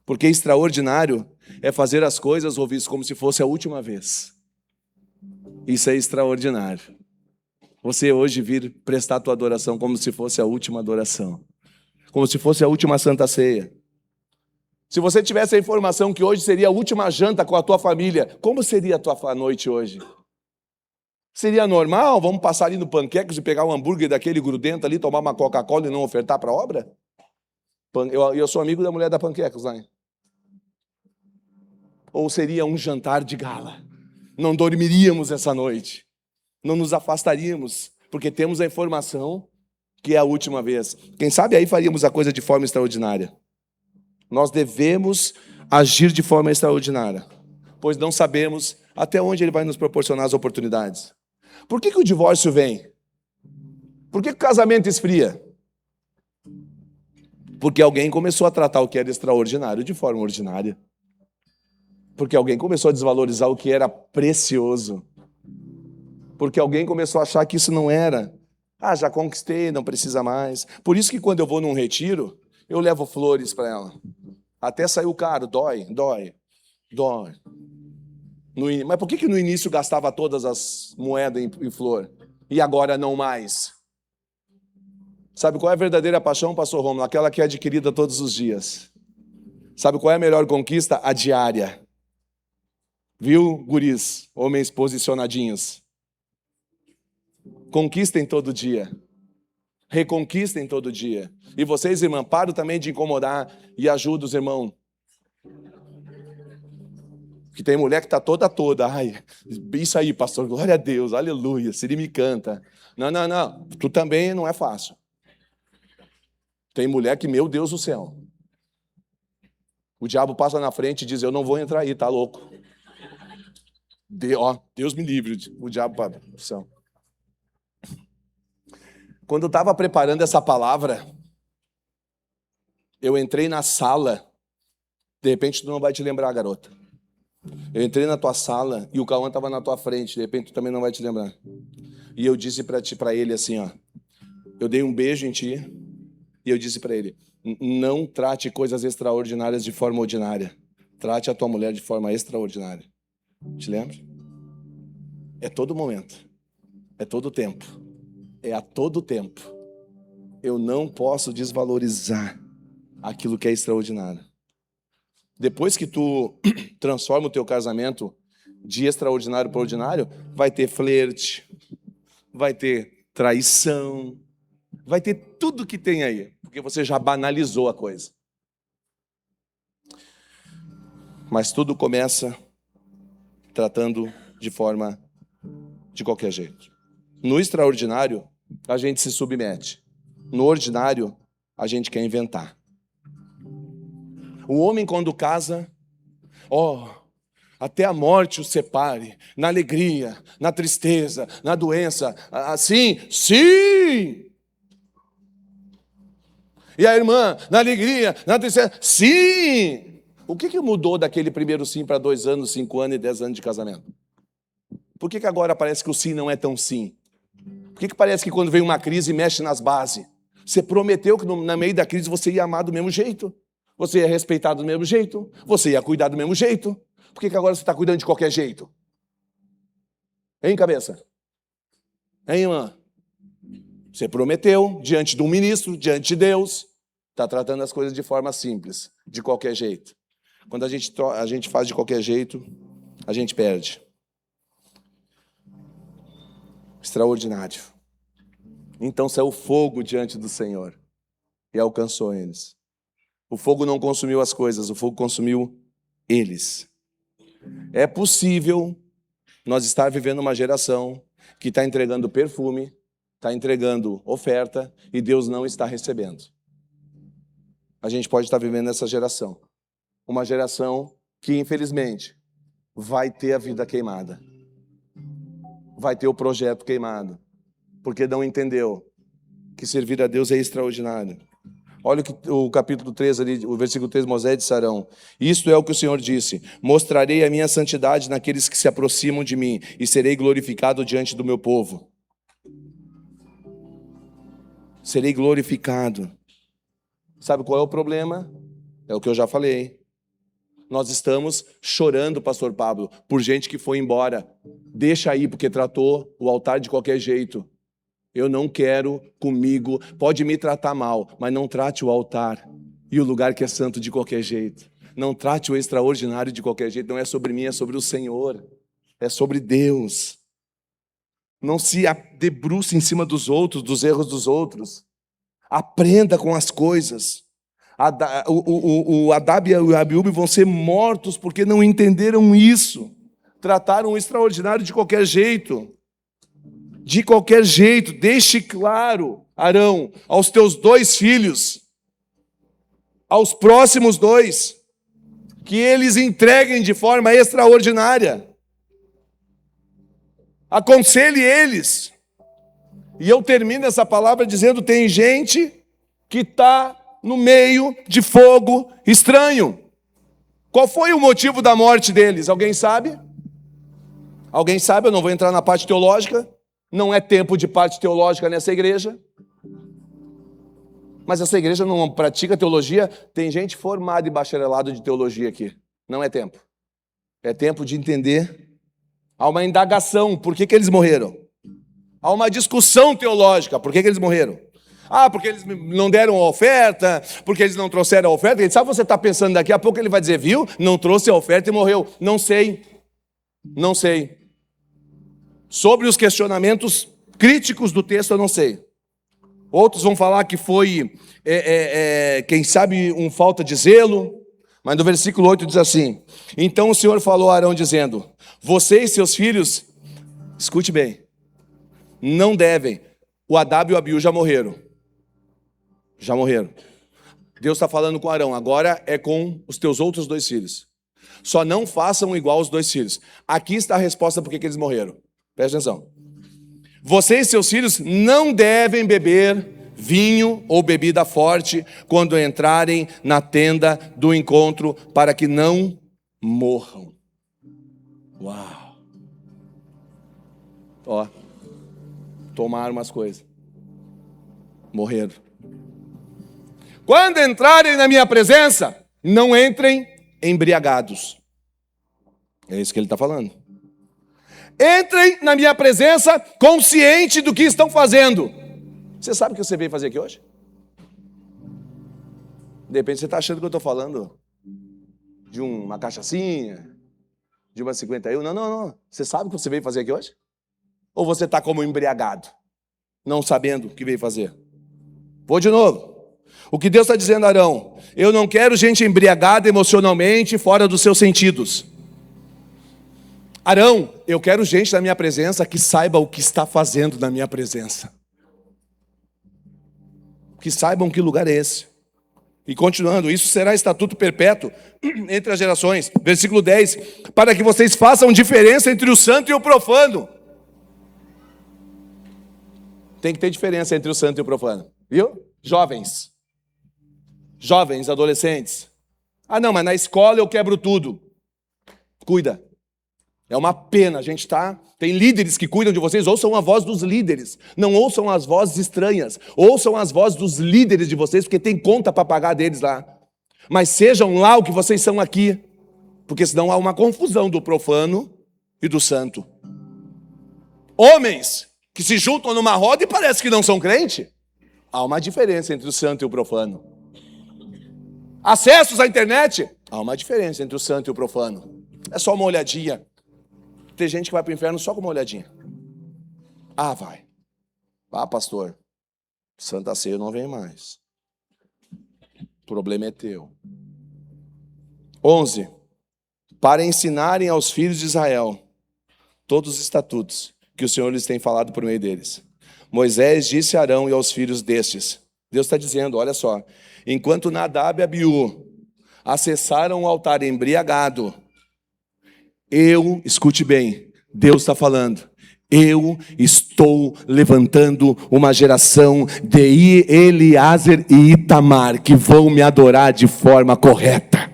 Porque extraordinário é fazer as coisas, ouvir isso como se fosse a última vez. Isso é extraordinário. Você hoje vir prestar a tua adoração como se fosse a última adoração. Como se fosse a última Santa Ceia. Se você tivesse a informação que hoje seria a última janta com a tua família, como seria a tua noite hoje? Seria normal? Vamos passar ali no Panquecas e pegar um hambúrguer daquele grudento ali, tomar uma Coca-Cola e não ofertar para a obra? Eu sou amigo da mulher da Panquecas lá. Ou seria um jantar de gala? Não dormiríamos essa noite. Não nos afastaríamos, porque temos a informação que é a última vez. Quem sabe aí faríamos a coisa de forma extraordinária. Nós devemos agir de forma extraordinária, pois não sabemos até onde Ele vai nos proporcionar as oportunidades. Por que o divórcio vem? Por que o casamento esfria? Porque alguém começou a tratar o que era extraordinário de forma ordinária. Porque alguém começou a desvalorizar o que era precioso. Porque alguém começou a achar que isso não era. Ah, já conquistei, não precisa mais. Por isso que quando eu vou num retiro, eu levo flores para ela. Até saiu caro, dói. Mas por que no início gastava todas as moedas em flor? E agora não mais? Sabe qual é a verdadeira paixão, pastor Romulo? Aquela que é adquirida todos os dias. Sabe qual é a melhor conquista? A diária. Viu, guris, homens posicionadinhos? Conquistem todo dia. Reconquistem todo dia. E vocês, irmã, param também de incomodar e ajudem os irmãos. Que tem mulher que está toda. Ai, isso aí, pastor, glória a Deus, aleluia, Siri me canta. Não. Tu também não é fácil. Tem mulher que, meu Deus do céu. O diabo passa na frente e diz, eu não vou entrar aí, tá louco. Deus me livre, o diabo para o céu. Quando eu estava preparando essa palavra, eu entrei na sala, de repente tu não vai te lembrar, garota. Eu entrei na tua sala e o Cauã estava na tua frente, de repente tu também não vai te lembrar. E eu disse para ele assim, ó, eu dei um beijo em ti e eu disse para ele, não trate coisas extraordinárias de forma ordinária, trate a tua mulher de forma extraordinária. Te lembra? É todo momento, é todo tempo, é a todo tempo. Eu não posso desvalorizar aquilo que é extraordinário. Depois que tu transforma o teu casamento de extraordinário para ordinário, vai ter flerte, vai ter traição, Vai ter tudo que tem aí, porque você já banalizou a coisa. Mas tudo começa tratando de forma de qualquer jeito. No extraordinário, a gente se submete. No ordinário, a gente quer inventar. O homem, quando casa, até a morte o separe, na alegria, na tristeza, na doença, assim, sim! E a irmã, na alegria, na tristeza, sim! O que mudou daquele primeiro sim para 2 anos, 5 anos e 10 anos de casamento? Por que agora parece que o sim não é tão sim? Por que parece que quando vem uma crise mexe nas bases? Você prometeu que no meio da crise você ia amar do mesmo jeito, você ia respeitar do mesmo jeito, você ia cuidar do mesmo jeito. Por que agora você está cuidando de qualquer jeito? Hein, cabeça? Hein, irmã? Você prometeu diante de um ministro, diante de Deus, está tratando as coisas de forma simples, de qualquer jeito. Quando a gente faz de qualquer jeito, a gente perde. Extraordinário. Então saiu fogo diante do Senhor e alcançou eles. O fogo não consumiu as coisas, o fogo consumiu eles. É possível nós estar vivendo uma geração que está entregando perfume, está entregando oferta e Deus não está recebendo. A gente pode estar vivendo essa geração. Uma geração que, infelizmente, vai ter a vida queimada. Vai ter o projeto queimado. Porque não entendeu que servir a Deus é extraordinário. Olha o capítulo 3 ali, o versículo 3, Moisés disse a Arão: isto é o que o Senhor disse: mostrarei a minha santidade naqueles que se aproximam de mim e serei glorificado diante do meu povo. Serei glorificado. Sabe qual é o problema? É o que eu já falei. Nós estamos chorando, pastor Pablo, por gente que foi embora. Deixa aí, porque tratou o altar de qualquer jeito. Eu não quero comigo, pode me tratar mal, mas não trate o altar e o lugar que é santo de qualquer jeito. Não trate o extraordinário de qualquer jeito. Não é sobre mim, é sobre o Senhor. É sobre Deus. Não se debruce em cima dos outros, dos erros dos outros. Aprenda com as coisas. O Adab e o Abiúbe vão ser mortos porque não entenderam isso. Trataram o extraordinário de qualquer jeito. De qualquer jeito. Deixe claro, Arão, aos teus 2 filhos, aos próximos 2, que eles entreguem de forma extraordinária. Aconselhe eles. E eu termino essa palavra dizendo: tem gente que está no meio de fogo estranho. Qual foi o motivo da morte deles? Alguém sabe? Alguém sabe? Eu não vou entrar na parte teológica. Não é tempo de parte teológica nessa igreja. Mas essa igreja não pratica teologia. Tem gente formada e bacharelado de teologia aqui. Não é tempo. É tempo de entender. Há uma indagação. Por que eles morreram? Há uma discussão teológica. Por que eles morreram? Porque eles não deram a oferta, porque eles não trouxeram a oferta. Ele sabe, você está pensando, daqui a pouco ele vai dizer, viu? Não trouxe a oferta e morreu. Não sei. Não sei. Sobre os questionamentos críticos do texto, eu não sei. Outros vão falar que foi, quem sabe, falta de zelo. Mas no versículo 8 diz assim: então o Senhor falou a Arão dizendo: você e seus filhos, escute bem, não devem. O Adab e o Abiú já morreram. Já morreram. Deus está falando com Arão, agora é com os teus outros 2 filhos. Só não façam igual aos 2 filhos. Aqui está a resposta por que eles morreram. Presta atenção. Você e seus filhos não devem beber vinho ou bebida forte quando entrarem na tenda do encontro, para que não morram. Uau! Ó, tomaram umas coisas. Morreram. Quando entrarem na minha presença, não entrem embriagados. É isso que ele está falando. Entrem na minha presença consciente do que estão fazendo. Você sabe o que você veio fazer aqui hoje? De repente você está achando que eu estou falando de uma cachaçinha, de uma 51. Não. Você sabe o que você veio fazer aqui hoje? Ou você está como embriagado, não sabendo o que veio fazer? Vou de novo. O que Deus está dizendo, Arão? Eu não quero gente embriagada emocionalmente, fora dos seus sentidos. Arão, eu quero gente na minha presença que saiba o que está fazendo na minha presença. Que saibam que lugar é esse. E continuando, isso será estatuto perpétuo entre as gerações. Versículo 10, para que vocês façam diferença entre o santo e o profano. Tem que ter diferença entre o santo e o profano, viu? Jovens, adolescentes. Ah não, mas na escola eu quebro tudo. Cuida. É uma pena, a gente tem líderes que cuidam de vocês, ouçam a voz dos líderes, não ouçam as vozes estranhas, ouçam as vozes dos líderes de vocês, porque tem conta para pagar deles lá. Mas sejam lá o que vocês são aqui, porque senão há uma confusão do profano e do santo. Homens que se juntam numa roda e parece que não são crente, há uma diferença entre o santo e o profano. Acessos à internet, há uma diferença entre o santo e o profano. É só uma olhadinha. Tem gente que vai para o inferno só com uma olhadinha. Ah, vai. Ah, pastor, Santa Ceia não vem mais. O problema é teu. 11. Para ensinarem aos filhos de Israel todos os estatutos que o Senhor lhes tem falado por meio deles. Moisés disse a Arão e aos filhos destes. Deus está dizendo, olha só. Enquanto Nadab e Abiú acessaram o altar embriagado, escute bem, Deus está falando, eu estou levantando uma geração de Eliezer e Itamar que vão me adorar de forma correta.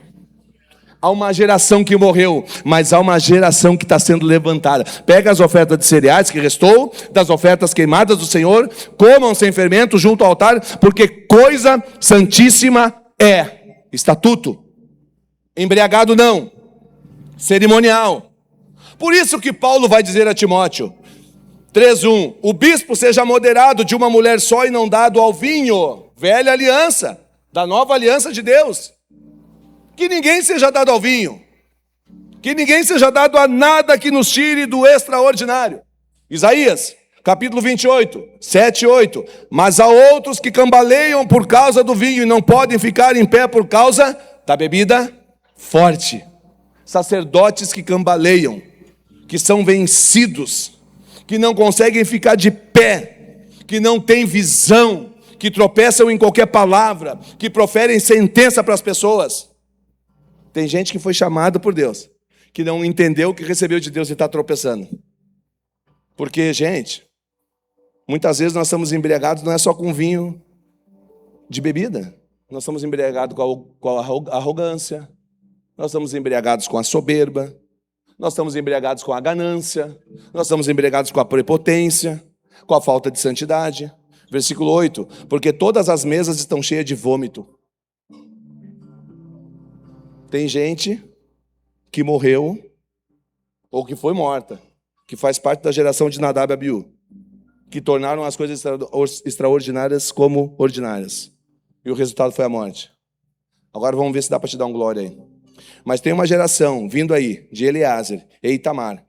Há uma geração que morreu, mas há uma geração que está sendo levantada. Pega as ofertas de cereais que restou, das ofertas queimadas do Senhor, comam sem fermento junto ao altar, porque coisa santíssima é. Estatuto. Embriagado não. Cerimonial. Por isso que Paulo vai dizer a Timóteo, 3:1, o bispo seja moderado de uma mulher só e não dado ao vinho, velha aliança, da nova aliança de Deus. Que ninguém seja dado ao vinho, que ninguém seja dado a nada que nos tire do extraordinário. Isaías, capítulo 28, 7 e 8, mas há outros que cambaleiam por causa do vinho e não podem ficar em pé por causa da bebida forte. Sacerdotes que cambaleiam, que são vencidos, que não conseguem ficar de pé, que não têm visão, que tropeçam em qualquer palavra, que proferem sentença para as pessoas. Tem gente que foi chamada por Deus, que não entendeu o que recebeu de Deus e está tropeçando. Porque, gente, muitas vezes nós estamos embriagados não é só com vinho de bebida, nós estamos embriagados com a arrogância, nós estamos embriagados com a soberba, nós estamos embriagados com a ganância, nós estamos embriagados com a prepotência, com a falta de santidade. Versículo 8, porque todas as mesas estão cheias de vômito. Tem gente que morreu ou que foi morta, que faz parte da geração de Nadab e Abiú, que tornaram as coisas extraordinárias como ordinárias. E o resultado foi a morte. Agora vamos ver se dá para te dar um glória aí. Mas tem uma geração vindo aí, de Eliezer e Itamar,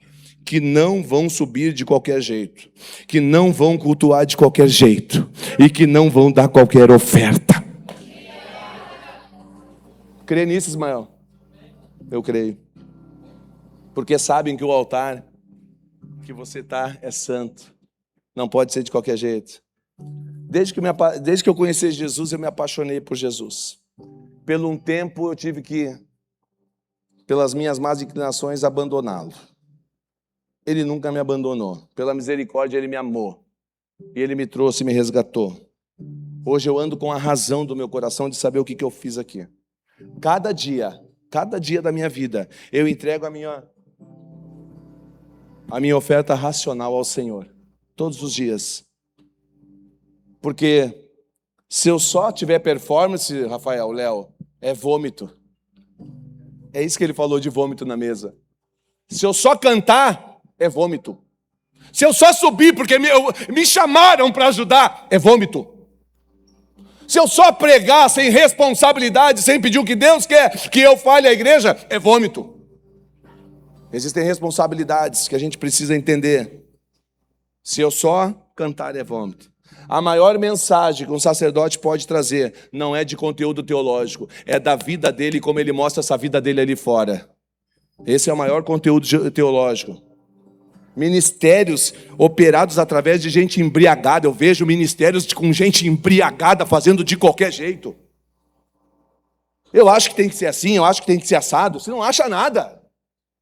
que não vão subir de qualquer jeito, que não vão cultuar de qualquer jeito, e que não vão dar qualquer oferta. Crê nisso, Ismael? Eu creio. Porque sabem que o altar que você está é santo. Não pode ser de qualquer jeito. Desde que eu conheci Jesus, eu me apaixonei por Jesus. Por um tempo eu tive que, pelas minhas más inclinações, abandoná-lo. Ele nunca me abandonou. Pela misericórdia, Ele me amou. E Ele me trouxe e me resgatou. Hoje eu ando com a razão do meu coração de saber o que eu fiz aqui. Cada dia da minha vida, eu entrego a minha oferta racional ao Senhor. Todos os dias. Porque se eu só tiver performance, Rafael, Léo, é vômito. É isso que ele falou de vômito na mesa. Se eu só cantar, é vômito. Se eu só subir porque me chamaram para ajudar, é vômito. Se eu só pregar sem responsabilidade, sem pedir o que Deus quer que eu fale à igreja, é vômito. Existem responsabilidades que a gente precisa entender. Se eu só cantar, é vômito. A maior mensagem que um sacerdote pode trazer não é de conteúdo teológico, é da vida dele e como ele mostra essa vida dele ali fora. Esse é o maior conteúdo teológico. Ministérios operados através de gente embriagada. Eu vejo ministérios com gente embriagada fazendo de qualquer jeito. Eu acho que tem que ser assim, eu acho que tem que ser assado. Você não acha nada.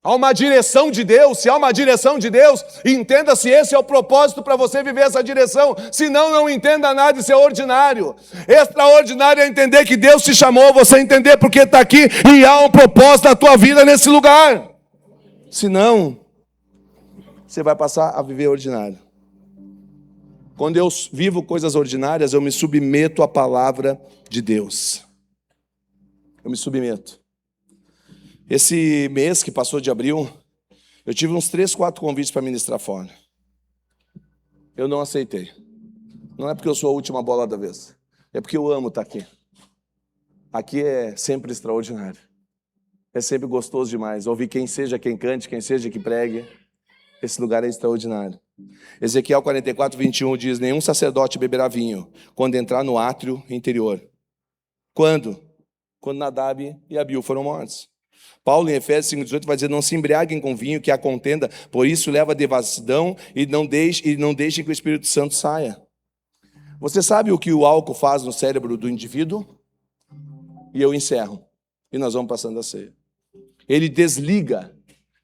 Há uma direção de Deus. Se há uma direção de Deus, entenda se esse é o propósito para você viver essa direção. Se não, não entenda nada, isso é ordinário. Extraordinário é entender que Deus te chamou, você entender porque está aqui e há um propósito na tua vida nesse lugar. Se não, você vai passar a viver ordinário. Quando eu vivo coisas ordinárias, eu me submeto à palavra de Deus. Eu me submeto. Esse mês que passou de abril, eu tive uns 3, 4 convites para ministrar fora. Eu não aceitei. Não é porque eu sou a última bola da vez. É porque eu amo estar aqui. Aqui é sempre extraordinário. É sempre gostoso demais. Ouvir quem seja quem cante, quem seja que pregue. Esse lugar é extraordinário. Ezequiel 44, 21 diz: nenhum sacerdote beberá vinho quando entrar no átrio interior. Quando? Quando Nadab e Abiú foram mortos. Paulo, em Efésios 5,18, vai dizer: não se embriaguem com vinho, que há contenda, por isso leva a devassidão, e não deixem que o Espírito Santo saia. Você sabe o que o álcool faz no cérebro do indivíduo? E eu encerro. E nós vamos passando a ceia. Ele desliga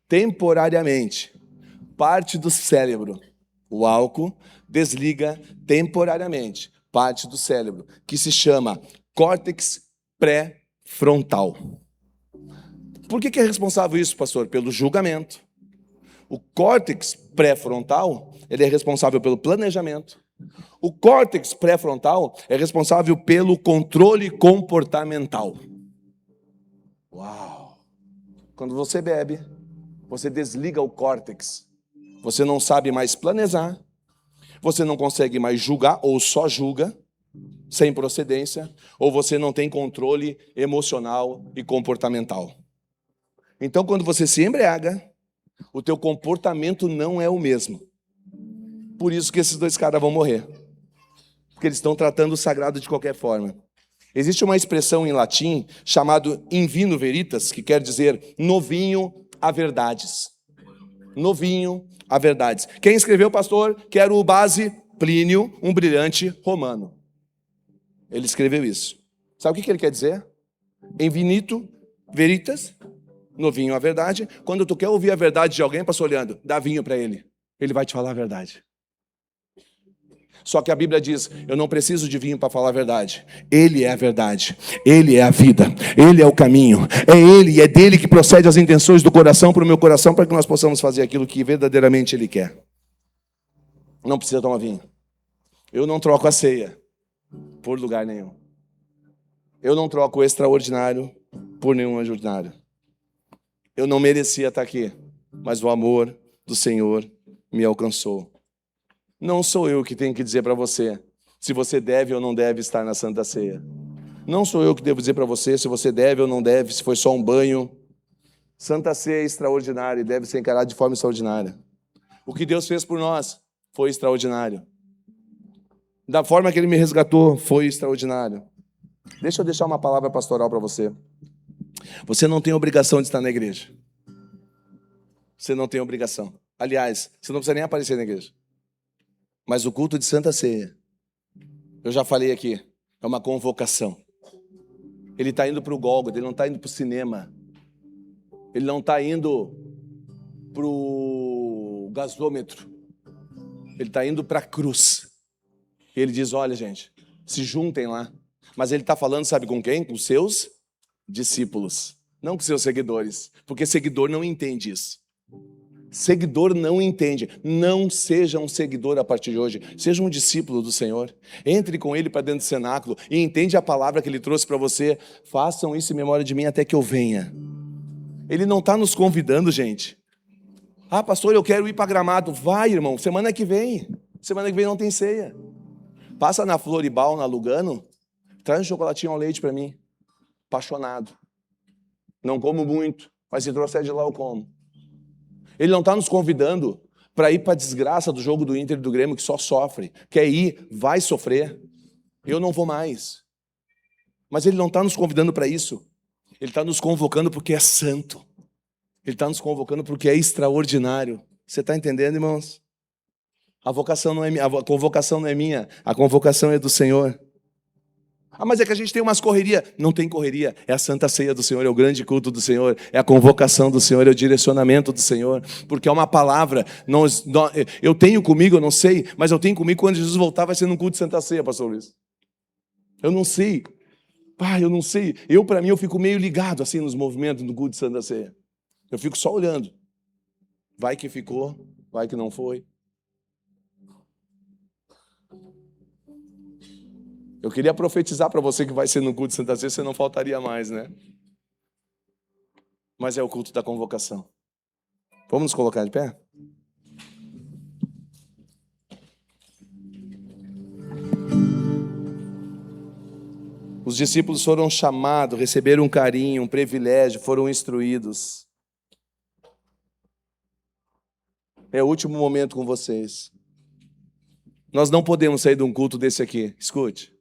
temporariamente parte do cérebro. O álcool desliga temporariamente parte do cérebro, que se chama córtex pré-frontal. Por que é responsável isso, pastor? Pelo julgamento. O córtex pré-frontal, ele é responsável pelo planejamento. O córtex pré-frontal é responsável pelo controle comportamental. Uau! Quando você bebe, você desliga o córtex. Você não sabe mais planejar. Você não consegue mais julgar ou só julga sem procedência, ou você não tem controle emocional e comportamental. Então, quando você se embriaga, o teu comportamento não é o mesmo. Por isso que esses 2 caras vão morrer. Porque eles estão tratando o sagrado de qualquer forma. Existe uma expressão em latim chamada in vino veritas, que quer dizer novinho a verdades. Novinho a verdades. Quem escreveu, pastor? Quero o base Plínio, um brilhante romano. Ele escreveu isso. Sabe o que ele quer dizer? In vinito veritas, novinho a verdade. Quando tu quer ouvir a verdade de alguém, pastor Leandro, dá vinho para ele. Ele vai te falar a verdade. Só que a Bíblia diz: eu não preciso de vinho para falar a verdade. Ele é a verdade. Ele é a vida. Ele é o caminho. É Ele e é dele que procede as intenções do coração para o meu coração, para que nós possamos fazer aquilo que verdadeiramente Ele quer. Não precisa tomar vinho. Eu não troco a ceia por lugar nenhum. Eu não troco o extraordinário por nenhum ordinário. Eu não merecia estar aqui, mas o amor do Senhor me alcançou. Não sou eu que tenho que dizer para você se você deve ou não deve estar na Santa Ceia. Não sou eu que devo dizer para você se você deve ou não deve, se foi só um banho. Santa Ceia é extraordinária e deve ser encarada de forma extraordinária. O que Deus fez por nós foi extraordinário. Da forma que Ele me resgatou, foi extraordinário. Deixa eu deixar uma palavra pastoral para você. Você não tem obrigação de estar na igreja. Você não tem obrigação. Aliás, você não precisa nem aparecer na igreja. Mas o culto de Santa Ceia, eu já falei aqui, é uma convocação. Ele está indo para o Gólgota, ele não está indo para o cinema. Ele não está indo para o gasômetro. Ele está indo para a cruz. E ele diz: olha, gente, se juntem lá. Mas ele está falando, sabe com quem? Com os seus discípulos. Não com seus seguidores. Porque seguidor não entende isso. Seguidor não entende. Não seja um seguidor a partir de hoje. Seja um discípulo do Senhor. Entre com Ele para dentro do cenáculo e entende a palavra que Ele trouxe para você. Façam isso em memória de mim até que eu venha. Ele não está nos convidando, gente. Ah, pastor, eu quero ir para Gramado. Vai, irmão, semana que vem. Semana que vem não tem ceia. Passa na Floribal, na Lugano. Traz um chocolatinho ao leite para mim. Apaixonado. Não como muito, mas se trouxer de lá eu como. Ele não está nos convidando para ir para a desgraça do jogo do Inter e do Grêmio, que só sofre. Quer ir, vai sofrer. Eu não vou mais. Mas Ele não está nos convidando para isso. Ele está nos convocando porque é santo. Ele está nos convocando porque é extraordinário. Você está entendendo, irmãos? A convocação não é minha, a convocação é do Senhor. Mas é que a gente tem umas correria. Não tem correria, é a Santa Ceia do Senhor, é o grande culto do Senhor, é a convocação do Senhor, é o direcionamento do Senhor, porque é uma palavra. Eu tenho comigo, eu não sei, mas eu tenho comigo quando Jesus voltar vai ser num culto de Santa Ceia, pastor Luiz. Eu não sei. Eu não sei. Para mim, eu fico meio ligado assim nos movimentos do culto de Santa Ceia. Eu fico só olhando. Vai que ficou, vai que não foi. Eu queria profetizar para você que vai ser no culto de Santa Ceia, você não faltaria mais, né? Mas é o culto da convocação. Vamos nos colocar de pé? Os discípulos foram chamados, receberam um carinho, um privilégio, foram instruídos. É o último momento com vocês. Nós não podemos sair de um culto desse aqui. Escute.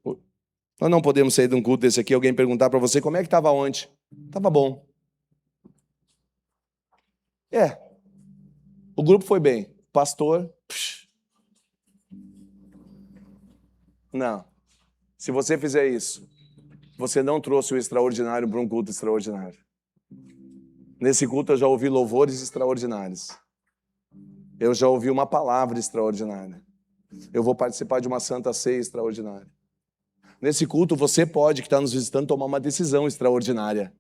Nós não podemos sair de um culto desse aqui. Alguém perguntar para você como é que estava ontem. Estava bom. O grupo foi bem. Pastor. Não. Se você fizer isso, você não trouxe o extraordinário para um culto extraordinário. Nesse culto eu já ouvi louvores extraordinários. Eu já ouvi uma palavra extraordinária. Eu vou participar de uma Santa Ceia extraordinária. Nesse culto você pode, que está nos visitando, tomar uma decisão extraordinária.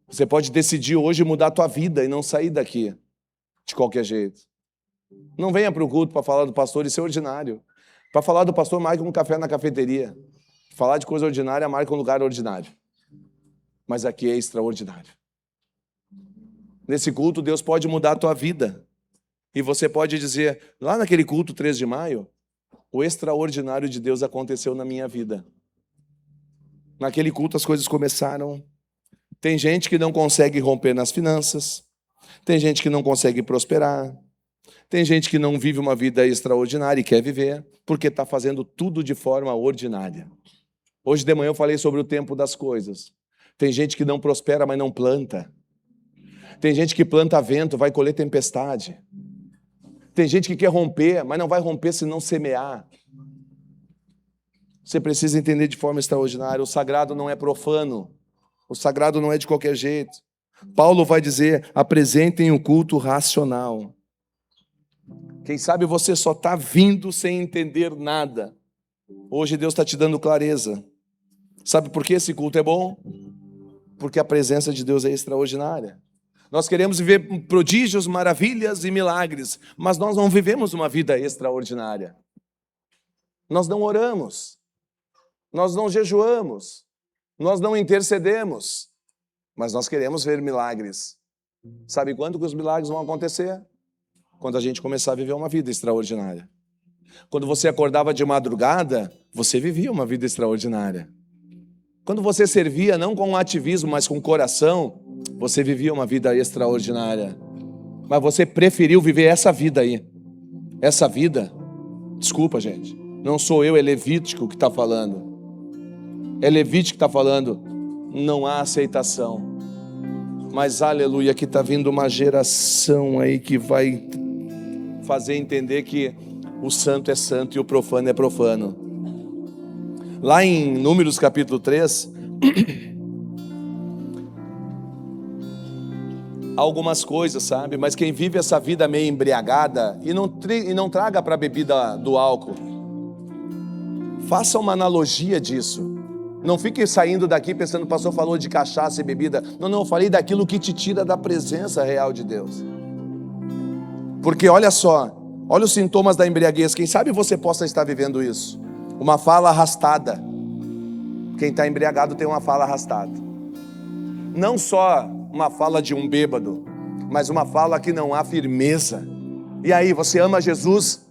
Você pode decidir hoje mudar a tua vida e não sair daqui de qualquer jeito. Não venha para o culto para falar do pastor, isso é ordinário. Para falar do pastor, marca um café na cafeteria. Falar de coisa ordinária, marca um lugar ordinário. Mas aqui é extraordinário. Nesse culto, Deus pode mudar a tua vida. E você pode dizer, lá naquele culto 3 de maio, o extraordinário de Deus aconteceu na minha vida. Naquele culto as coisas começaram. Tem gente que não consegue romper nas finanças. Tem gente que não consegue prosperar. Tem gente que não vive uma vida extraordinária e quer viver, porque está fazendo tudo de forma ordinária. Hoje de manhã eu falei sobre o tempo das coisas. Tem gente que não prospera, mas não planta. Tem gente que planta vento, vai colher tempestade. Tem gente que quer romper, mas não vai romper se não semear. Você precisa entender de forma extraordinária. O sagrado não é profano. O sagrado não é de qualquer jeito. Paulo vai dizer, apresentem o culto racional. Quem sabe você só está vindo sem entender nada. Hoje Deus está te dando clareza. Sabe por que esse culto é bom? Porque a presença de Deus é extraordinária. Nós queremos viver prodígios, maravilhas e milagres, mas nós não vivemos uma vida extraordinária. Nós não oramos, nós não jejuamos, nós não intercedemos, mas nós queremos ver milagres. Sabe quando que os milagres vão acontecer? Quando a gente começar a viver uma vida extraordinária. Quando você acordava de madrugada, você vivia uma vida extraordinária. Quando você servia não com ativismo, mas com coração, você vivia uma vida extraordinária. Mas você preferiu viver essa vida aí. Essa vida, desculpa gente, não sou eu, é Levítico que está falando. É Levítico que está falando, não há aceitação. Mas aleluia, que está vindo uma geração aí que vai fazer entender que o santo é santo e o profano é profano. Lá em Números capítulo 3, algumas coisas, sabe? Mas quem vive essa vida meio embriagada, e não traga para a bebida do álcool, faça uma analogia disso. Não fique saindo daqui pensando, o pastor falou de cachaça e bebida. Não, eu falei daquilo que te tira da presença real de Deus. Porque olha só, olha os sintomas da embriaguez. Quem sabe você possa estar vivendo isso. Uma fala arrastada. Quem está embriagado tem uma fala arrastada. Não só uma fala de um bêbado, mas uma fala que não há firmeza. E aí, você ama Jesus?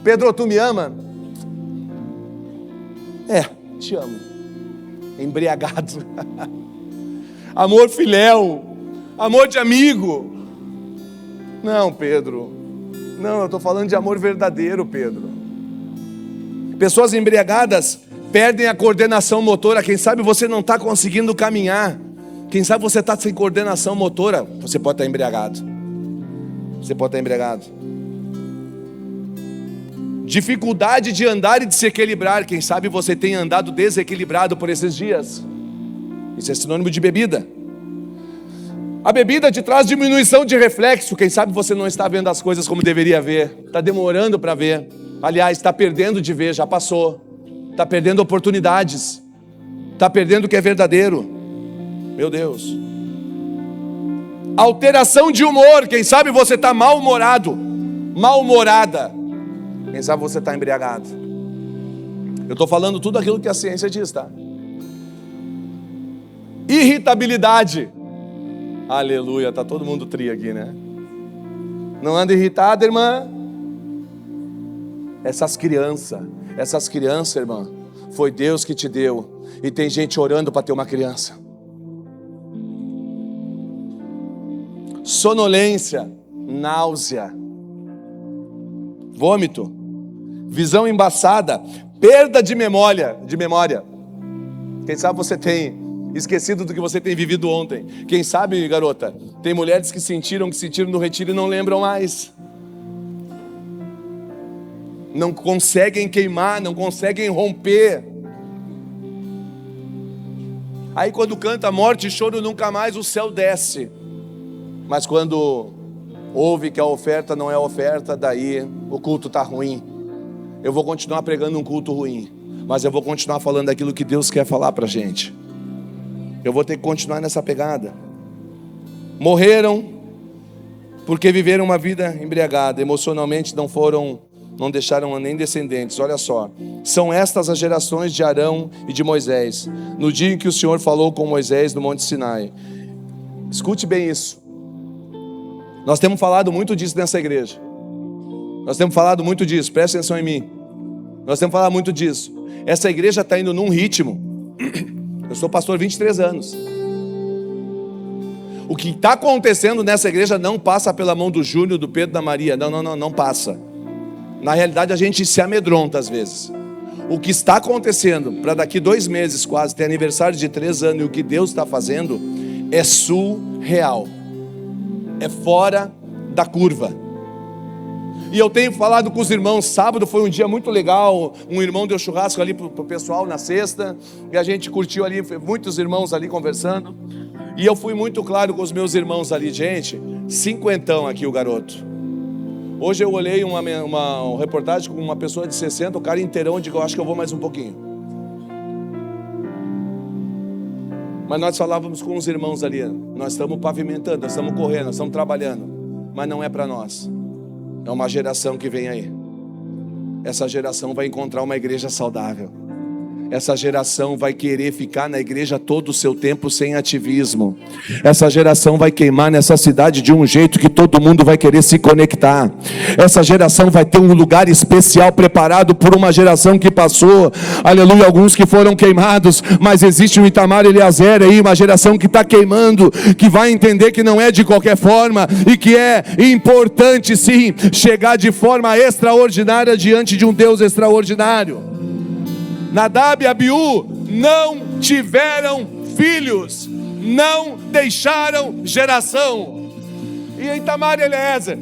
Pedro, tu me ama? Te amo. Embriagado. Amor filéu, amor de amigo. Não, Pedro. Não, eu estou falando de amor verdadeiro, Pedro. Pessoas embriagadas perdem a coordenação motora. Quem sabe você não está conseguindo caminhar. Quem sabe você está sem coordenação motora. Você pode estar embriagado. Você pode estar embriagado. Dificuldade de andar e de se equilibrar. Quem sabe você tem andado desequilibrado por esses dias. Isso é sinônimo de bebida. A bebida te traz diminuição de reflexo. Quem sabe você não está vendo as coisas como deveria ver. Está demorando para ver. Aliás, está perdendo de ver, já passou. Está perdendo oportunidades. Está perdendo o que é verdadeiro. Meu Deus. Alteração de humor. Quem sabe você está mal-humorado. Mal-humorada. Quem sabe você está embriagado. Eu estou falando tudo aquilo que a ciência diz, tá? Irritabilidade. Aleluia, está todo mundo tri aqui, né? Não anda irritado, irmã? Essas crianças, irmã, foi Deus que te deu. E tem gente orando para ter uma criança. Sonolência, náusea, vômito, visão embaçada, perda de memória. Quem sabe você tem esquecido do que você tem vivido ontem. Quem sabe, garota, tem mulheres que sentiram no retiro e não lembram mais. Não conseguem queimar, não conseguem romper. Aí quando canta morte e choro nunca mais, o céu desce. Mas quando ouve que a oferta não é oferta, daí o culto está ruim. Eu vou continuar pregando um culto ruim, mas eu vou continuar falando aquilo que Deus quer falar para a gente. Eu vou ter que continuar nessa pegada. Morreram porque viveram uma vida embriagada. Emocionalmente não deixaram nem descendentes. Olha só, são estas as gerações de Arão e de Moisés, no dia em que o Senhor falou com Moisés no Monte Sinai. Escute bem isso. Nós temos falado muito disso nessa igreja. Nós temos falado muito disso, presta atenção em mim. Nós temos falado muito disso. Essa igreja está indo num ritmo. Eu sou pastor há 23 anos. O que está acontecendo nessa igreja não passa pela mão do Júnior, do Pedro, da Maria. Não passa. Na realidade a gente se amedronta às vezes. O que está acontecendo, para daqui 2 meses quase, ter aniversário de 3 anos, e o que Deus está fazendo, é surreal. É fora da curva. E eu tenho falado com os irmãos, sábado foi um dia muito legal, um irmão deu churrasco ali pro pessoal na sexta, e a gente curtiu ali, muitos irmãos ali conversando, e eu fui muito claro com os meus irmãos ali, gente, 50 aqui o garoto. Hoje eu olhei uma reportagem com uma pessoa de 60, o cara inteirão, eu digo, eu acho que eu vou mais um pouquinho. Mas nós falávamos com os irmãos ali, nós estamos pavimentando, nós estamos correndo, nós estamos trabalhando, mas não é para nós. É uma geração que vem aí. Essa geração vai encontrar uma igreja saudável. Essa geração vai querer ficar na igreja todo o seu tempo sem ativismo. Essa geração vai queimar nessa cidade de um jeito que todo mundo vai querer se conectar. Essa geração vai ter um lugar especial preparado por uma geração que passou. Aleluia, alguns que foram queimados, mas existe um Itamar Eliezer aí, uma geração que está queimando, que vai entender que não é de qualquer forma e que é importante sim chegar de forma extraordinária diante de um Deus extraordinário. Nadab e Abiú não tiveram filhos, não deixaram geração. E Itamar e Eliezer,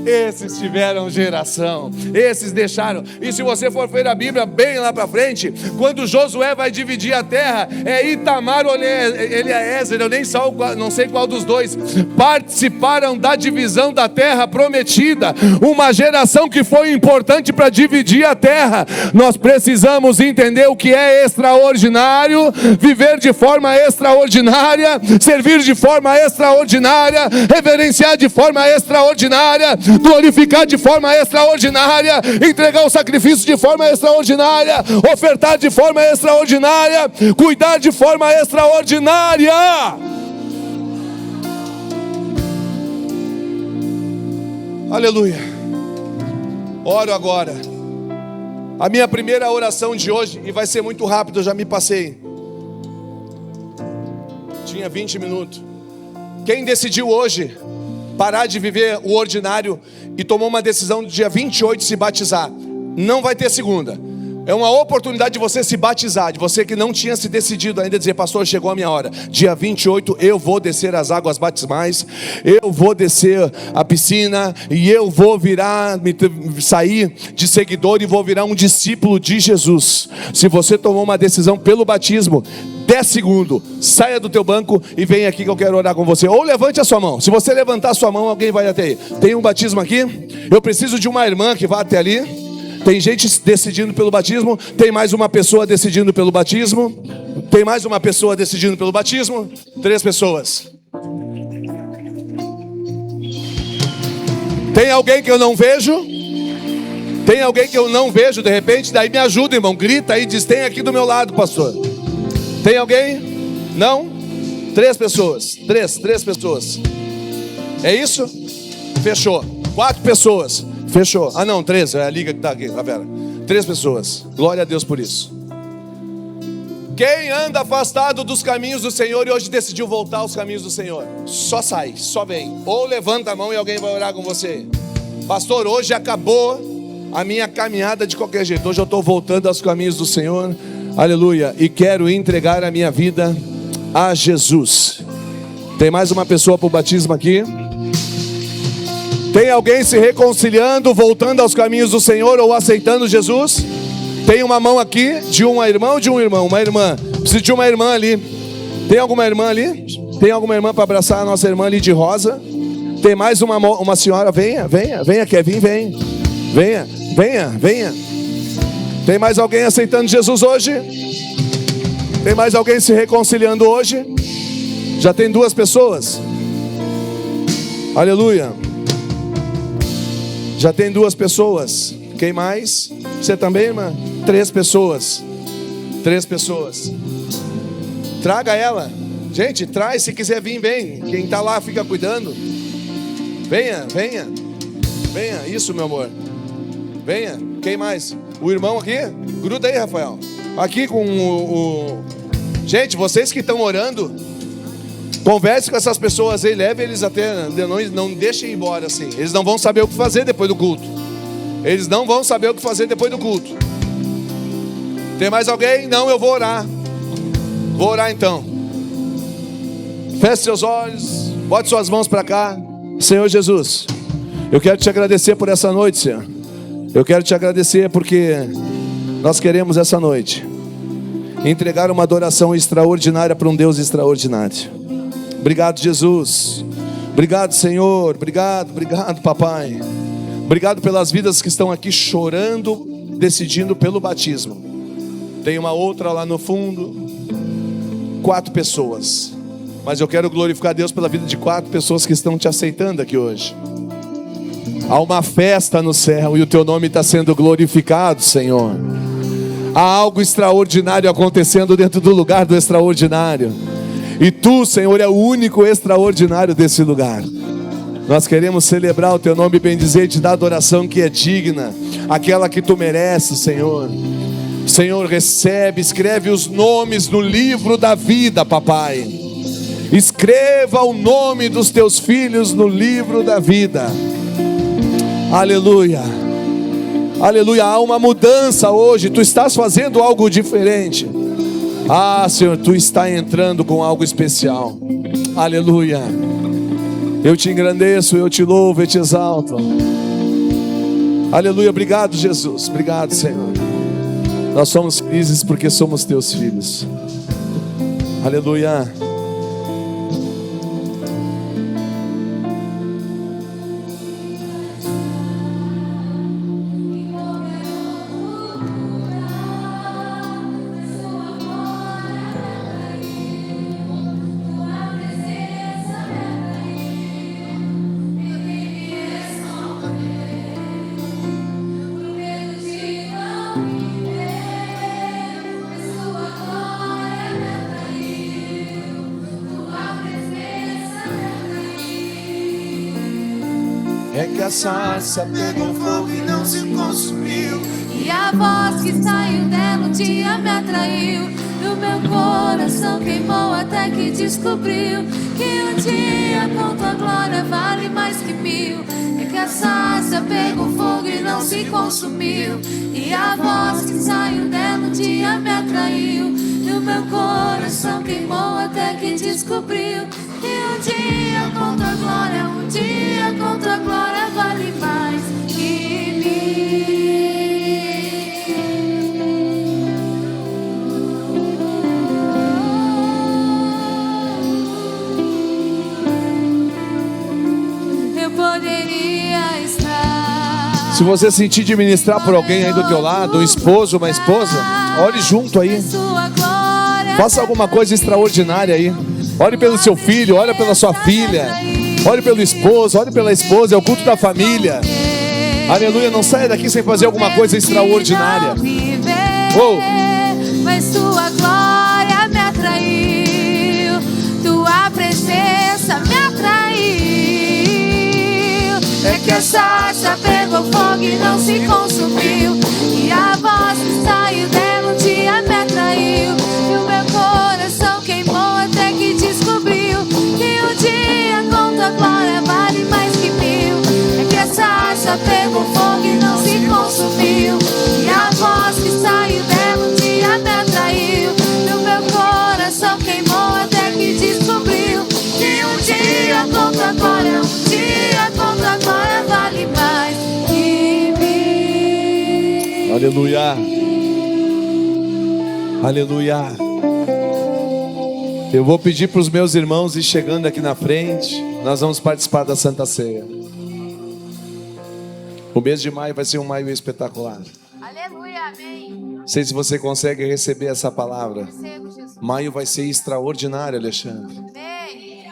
esses tiveram geração, esses deixaram. E se você for ver a Bíblia bem lá para frente, quando Josué vai dividir a terra, é Itamar ou Eliezer, eu não sei qual dos dois, participaram da divisão da terra prometida. Uma geração que foi importante para dividir a terra. Nós precisamos entender o que é extraordinário, viver de forma extraordinária, servir de forma extraordinária, reverenciar de forma extraordinária, glorificar de forma extraordinária, entregar o sacrifício de forma extraordinária, ofertar de forma extraordinária, cuidar de forma extraordinária. Aleluia. Oro agora. A minha primeira oração de hoje, e vai ser muito rápido, eu já me passei. Tinha 20 minutos. Quem decidiu hoje parar de viver o ordinário e tomou uma decisão no dia 28 de se batizar, não vai ter segunda. É uma oportunidade de você se batizar, de você que não tinha se decidido ainda, dizer: pastor, chegou a minha hora. Dia 28 eu vou descer as águas batismais, eu vou descer a piscina e eu vou sair de seguidor e vou virar um discípulo de Jesus. Se você tomou uma decisão pelo batismo, 10 segundos, saia do teu banco e vem aqui que eu quero orar com você. Ou levante a sua mão. Se você levantar a sua mão, alguém vai até aí. Tem um batismo aqui? Eu preciso de uma irmã que vá até ali. Tem gente decidindo pelo batismo. Tem mais uma pessoa decidindo pelo batismo. Tem mais uma pessoa decidindo pelo batismo. 3 pessoas. Tem alguém que eu não vejo? Tem alguém que eu não vejo de repente? Daí me ajuda, irmão. Grita aí, diz: tem aqui do meu lado, pastor. Tem alguém? Não? 3 pessoas. 3 pessoas. É isso? Fechou. 4 pessoas. Fechou. Ah não, 3. É a liga que está aqui. 3 pessoas. Glória a Deus por isso. Quem anda afastado dos caminhos do Senhor e hoje decidiu voltar aos caminhos do Senhor, só sai, só vem. Ou levanta a mão e alguém vai orar com você. Pastor, hoje acabou a minha caminhada de qualquer jeito. Hoje eu estou voltando aos caminhos do Senhor. Aleluia. E quero entregar a minha vida a Jesus. Tem mais uma pessoa para o batismo aqui? Tem alguém se reconciliando, voltando aos caminhos do Senhor ou aceitando Jesus? Tem uma mão aqui de uma irmã ou de um irmão? Uma irmã. Preciso de uma irmã ali. Tem alguma irmã ali? Tem alguma irmã para abraçar a nossa irmã ali de rosa? Tem mais uma senhora? Venha, Kevin, vem. Venha. Tem mais alguém aceitando Jesus hoje? Tem mais alguém se reconciliando hoje? Já tem 2 pessoas. Aleluia. Já tem 2 pessoas. Quem mais? Você também, irmã? 3 pessoas. 3 pessoas. Traga ela. Gente, traz. Se quiser vir, vem. Quem está lá fica cuidando. Venha. Isso, meu amor. Venha. Quem mais? O irmão aqui? Gruda aí, Rafael. Aqui com o... Gente, vocês que estão orando, converse com essas pessoas aí, leve eles até, não deixem ir embora assim. Eles não vão saber o que fazer depois do culto. Tem mais alguém? Não, eu vou orar. Vou orar então. Feche seus olhos, bote suas mãos para cá. Senhor Jesus, eu quero te agradecer por essa noite, Senhor. Eu quero te agradecer porque nós queremos essa noite entregar uma adoração extraordinária para um Deus extraordinário. Obrigado, Jesus. Obrigado, Senhor. Obrigado, papai. Obrigado pelas vidas que estão aqui chorando, decidindo pelo batismo. Tem uma outra lá no fundo. 4 pessoas. Mas eu quero glorificar a Deus pela vida de 4 pessoas que estão te aceitando aqui hoje. Há uma festa no céu e o teu nome está sendo glorificado, Senhor. Há algo extraordinário acontecendo dentro do lugar do extraordinário. E tu, Senhor, é o único extraordinário desse lugar. Nós queremos celebrar o teu nome e bendizer e te dar a adoração que é digna, aquela que tu mereces, Senhor. Senhor, recebe, escreve os nomes no livro da vida, papai. Escreva o nome dos teus filhos no livro da vida. Aleluia. Aleluia. Há uma mudança hoje. Tu estás fazendo algo diferente. Ah, Senhor, tu está entrando com algo especial. Aleluia. Eu te engrandeço, eu te louvo, eu te exalto. Aleluia. Obrigado, Jesus. Obrigado, Senhor. Nós somos felizes porque somos teus filhos. Aleluia. É que a sarça pegou fogo e não se consumiu, e a voz que saiu dela um dia me atraiu. E o meu coração queimou até que descobriu que um dia com tua tua glória vale mais que mil. É que a sarça pegou fogo e não se consumiu, e a voz que saiu dela um dia me atraiu. E o meu coração queimou até que descobriu que um dia com tua glória, um dia com tua glória vale mais que mil. Eu poderia estar. Se você sentir de ministrar por alguém aí do teu lado, um esposo, uma esposa, ore junto aí. Faça alguma coisa extraordinária aí. Ore pelo seu filho, ore pela sua filha, ore pelo esposo, ore pela esposa. É o culto da família. Aleluia, não saia daqui sem fazer alguma coisa extraordinária. Mas tua glória me atraiu, tua presença me atraiu. É que a sarça pegou fogo e não se consumiu, e a voz que saiu dela um dia me atraiu. E o meu coração queimou até que descobriu que um dia com tua glória vale mais que mil. É que a sarça pegou fogo e não se consumiu, e a voz que saiu dela um dia me atraiu. E o meu coração queimou até que descobriu que um dia com tua glória, um dia com tua glória vale mais que mil. Aleluia. Aleluia. Eu vou pedir para os meus irmãos ir chegando aqui na frente. Nós vamos participar da Santa Ceia. O mês de maio vai ser um maio espetacular. Aleluia, amém. Não sei se você consegue receber essa palavra. Recebo, Jesus. Maio vai ser extraordinário, Alexandre. Amém.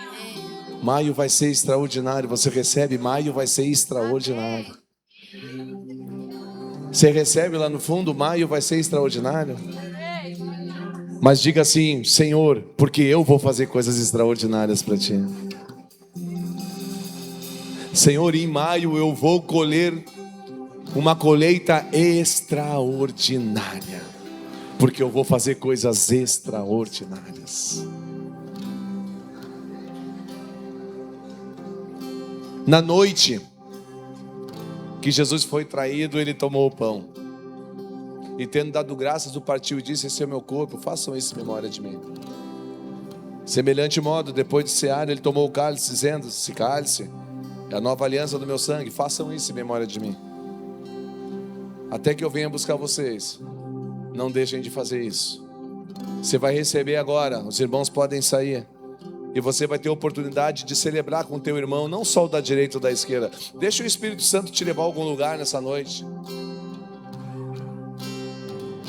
Maio vai ser extraordinário. Você recebe? Maio vai ser extraordinário. Você recebe lá no fundo? Maio vai ser extraordinário. Mas diga assim: Senhor, porque eu vou fazer coisas extraordinárias para ti. Senhor, em maio eu vou colher uma colheita extraordinária, porque eu vou fazer coisas extraordinárias. Na noite que Jesus foi traído, ele tomou o pão e, tendo dado graças, o partiu e disse: esse é o meu corpo, façam isso em memória de mim. Semelhante modo, depois de cear, ele tomou o cálice, dizendo: esse cálice é a nova aliança do meu sangue, façam isso em memória de mim. Até que eu venha buscar vocês, não deixem de fazer isso. Você vai receber agora, os irmãos podem sair, e você vai ter a oportunidade de celebrar com o teu irmão, não só o da direita ou da esquerda. Deixa o Espírito Santo te levar a algum lugar nessa noite.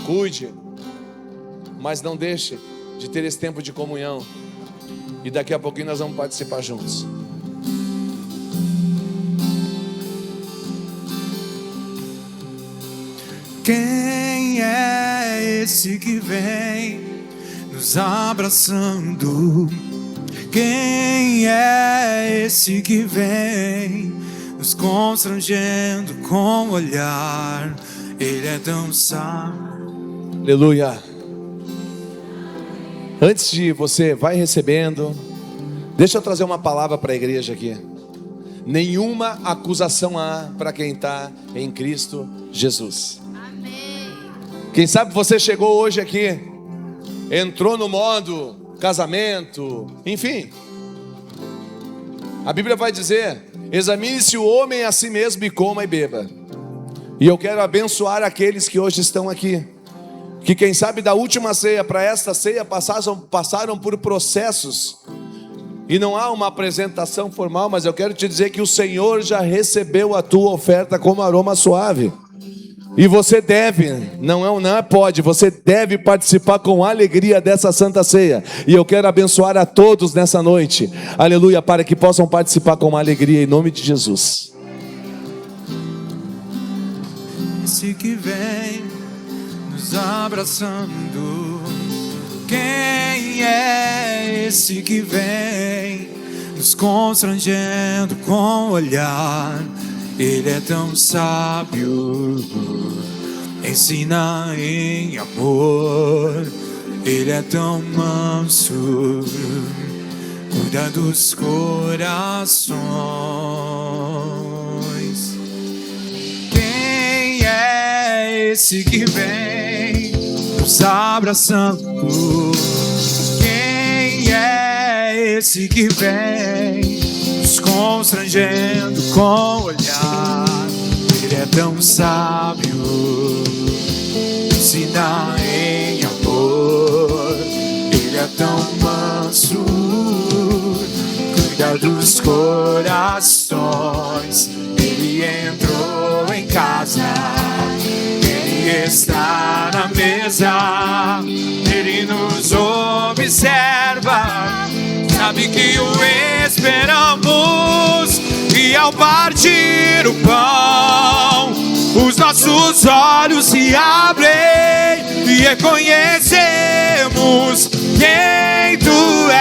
Cuide, mas não deixe de ter esse tempo de comunhão. E daqui a pouquinho nós vamos participar juntos. Quem é esse que vem nos abraçando? Quem é esse que vem nos constrangendo com o olhar? Ele é tão sábio. Aleluia. Antes de você vai recebendo, deixa eu trazer uma palavra para a igreja aqui. Nenhuma acusação há para quem está em Cristo Jesus. Amém. Quem sabe você chegou hoje aqui, entrou no modo casamento, enfim. A Bíblia vai dizer: examine-se o homem a si mesmo e coma e beba. E eu quero abençoar aqueles que hoje estão aqui, que quem sabe da última ceia para esta ceia passaram por processos, e não há uma apresentação formal, mas eu quero te dizer que o Senhor já recebeu a tua oferta como aroma suave. E você deve, pode, você deve participar com alegria dessa Santa Ceia. E eu quero abençoar a todos nessa noite, aleluia, para que possam participar com alegria em nome de Jesus. Esse que vem nos abraçando. Quem é esse que vem nos constrangendo com o olhar? Ele é tão sábio, ensina em amor. Ele é tão manso, cuida dos corações. Quem é esse que vem nos abraçando? Quem é esse que vem nos constrangendo com o olhar? Ele é tão sábio, ensina em amor. Ele é tão manso, cuida dos corações. Ele entrou em casa, ele está na mesa, ele nos observa, sabe que o esperamos. E ao partir o pão, os nossos olhos se abrem e reconhecemos quem tu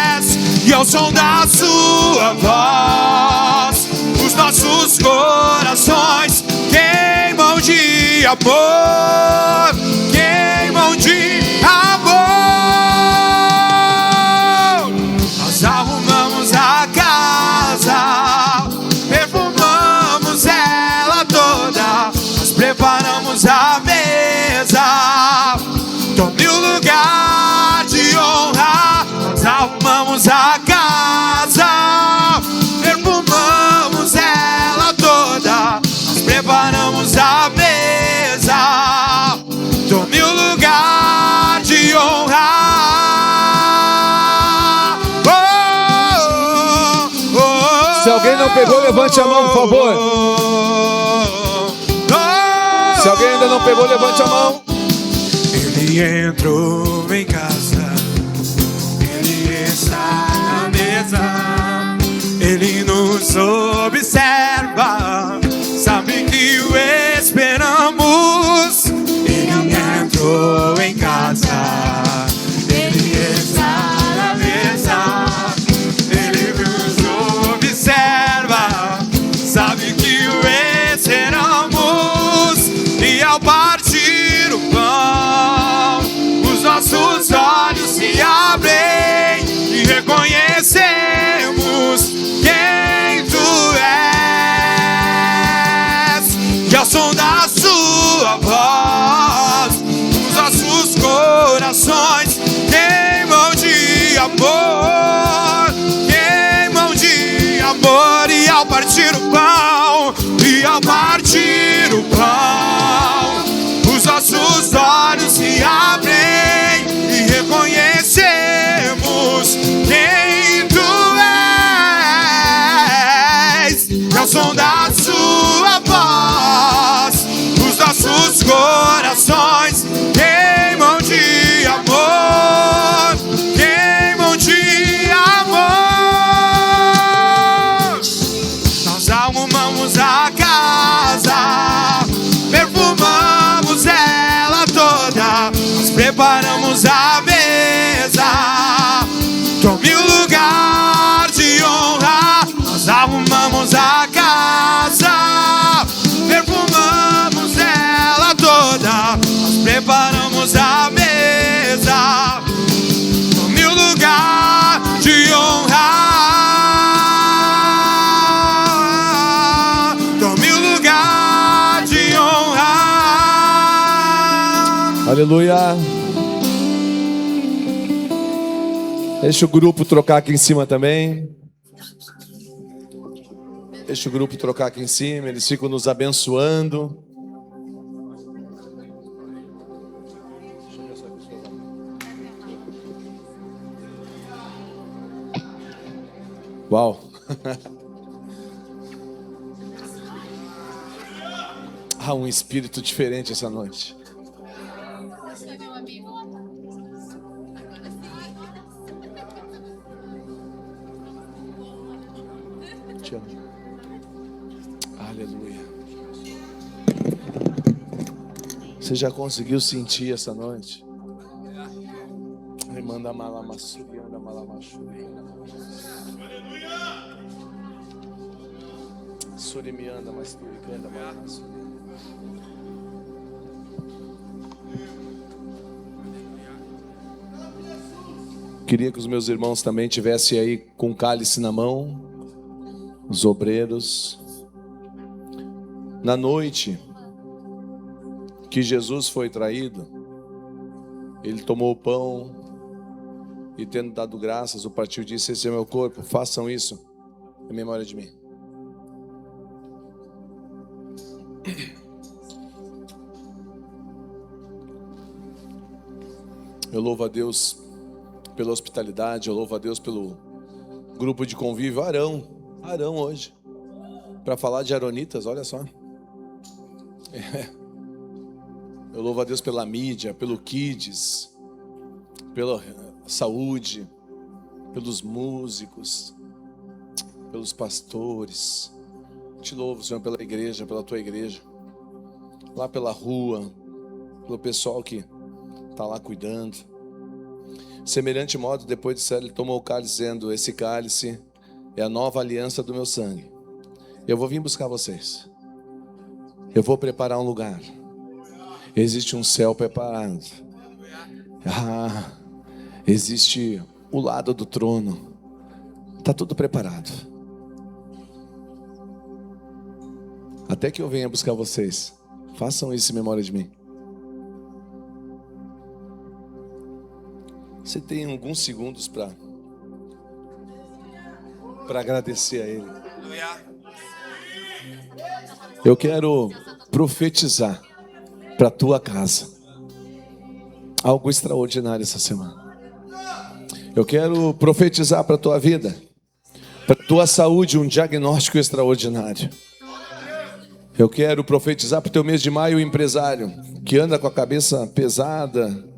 és. E ao som da sua voz, os nossos corações queimam de amor, queimam de amor. Nós arrumamos a casa, perfumamos ela toda, nós preparamos a mesa. Tome o lugar de honra. Nós arrumamos a casa, perfumamos ela toda, nós preparamos a mesa. Tome o lugar de honra. Se alguém não pegou, levante a mão, por favor. Se alguém ainda não pegou, levante a mão. Ele entrou em casa, ele está na mesa, ele nos observa, sabe que o esperamos. Ele entrou em casa, ele está na mesa, ele nos observa, sabe que o esperamos. E ao partir o pão, os nossos olhos se abrem e reconhecemos quem tu és. E ao som da sua voz, os nossos corações queimam de amor, queimam de amor. E ao partir o pão, e ao partir o pão, os nossos olhos se abrem e reconhecemos quem tu és. E ao som da sua voz, os nossos corações queimam de amor, queimam de amor. Nós arrumamos a casa, perfumamos ela toda, nós preparamos a mesa. Tome o lugar de honra. Nós arrumamos a casa, perfumamos ela toda, nós preparamos a mesa. Tome o lugar de honra. Tome o lugar de honra. Aleluia. Deixa o grupo trocar aqui em cima também. Deixa o grupo trocar aqui em cima. Eles ficam nos abençoando. Uau. Há um espírito diferente essa noite. Te amo. Aleluia. Você já conseguiu sentir essa noite? Manda malamassuri, anda malamassuri. Suri me anda, mas tu anda malamassuri. Queria que os meus irmãos também tivessem aí com cálice na mão, os obreiros. Na noite que Jesus foi traído, ele tomou o pão e, tendo dado graças, o partiu e disse: esse é meu corpo, façam isso em memória de mim. Eu louvo a Deus pela hospitalidade, eu louvo a Deus pelo grupo de convívio Arão hoje, para falar de aronitas, olha só. Eu louvo a Deus pela mídia, pelo Kids, pela saúde, pelos músicos, pelos pastores. Te louvo, Senhor, pela igreja, pela tua igreja, lá pela rua, pelo pessoal que está lá cuidando. Semelhante modo, depois de ser, ele tomou o cálice, dizendo: esse cálice é a nova aliança do meu sangue. Eu vou vir buscar vocês. Eu vou preparar um lugar. Existe um céu preparado. Existe o lado do trono. Está tudo preparado. Até que eu venha buscar vocês. Façam isso em memória de mim. Você tem alguns segundos para agradecer a Ele. Eu quero profetizar para a tua casa algo extraordinário essa semana. Eu quero profetizar para a tua vida, para a tua saúde, um diagnóstico extraordinário. Eu quero profetizar para o teu mês de maio, o empresário que anda com a cabeça pesada.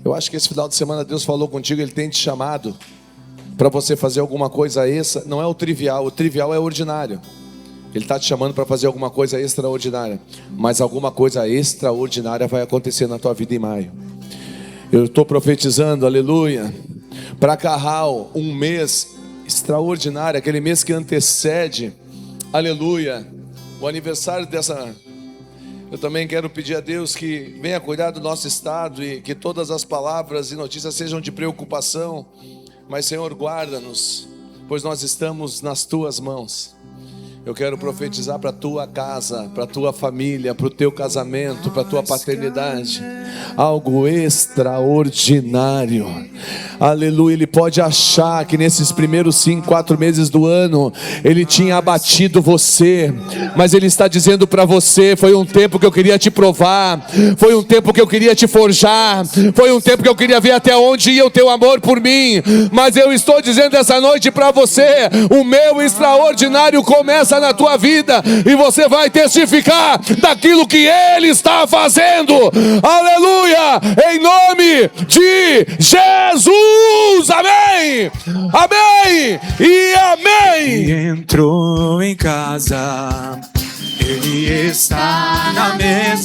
Eu acho que esse final de semana Deus falou contigo, Ele tem te chamado para você fazer alguma coisa extra. Não é o trivial é ordinário. Ele está te chamando para fazer alguma coisa extraordinária. Mas alguma coisa extraordinária vai acontecer na tua vida em maio. Eu estou profetizando, aleluia, para Carral, um mês extraordinário, aquele mês que antecede, aleluia, o aniversário dessa... Eu também quero pedir a Deus que venha cuidar do nosso estado e que todas as palavras e notícias sejam de preocupação. Mas, Senhor, guarda-nos, pois nós estamos nas tuas mãos. Eu quero profetizar para a tua casa, para a tua família, para o teu casamento, para a tua paternidade. Algo extraordinário. Aleluia. Ele pode achar que nesses primeiros 4 meses do ano ele tinha abatido você, mas ele está dizendo para você: foi um tempo que eu queria te provar, foi um tempo que eu queria te forjar, foi um tempo que eu queria ver até onde ia o teu amor por mim. Mas eu estou dizendo essa noite para você: o meu extraordinário começa na tua vida e você vai testificar daquilo que Ele está fazendo. Aleluia, em nome de Jesus, amém, amém e amém. Entrou em casa, Ele está na mesa.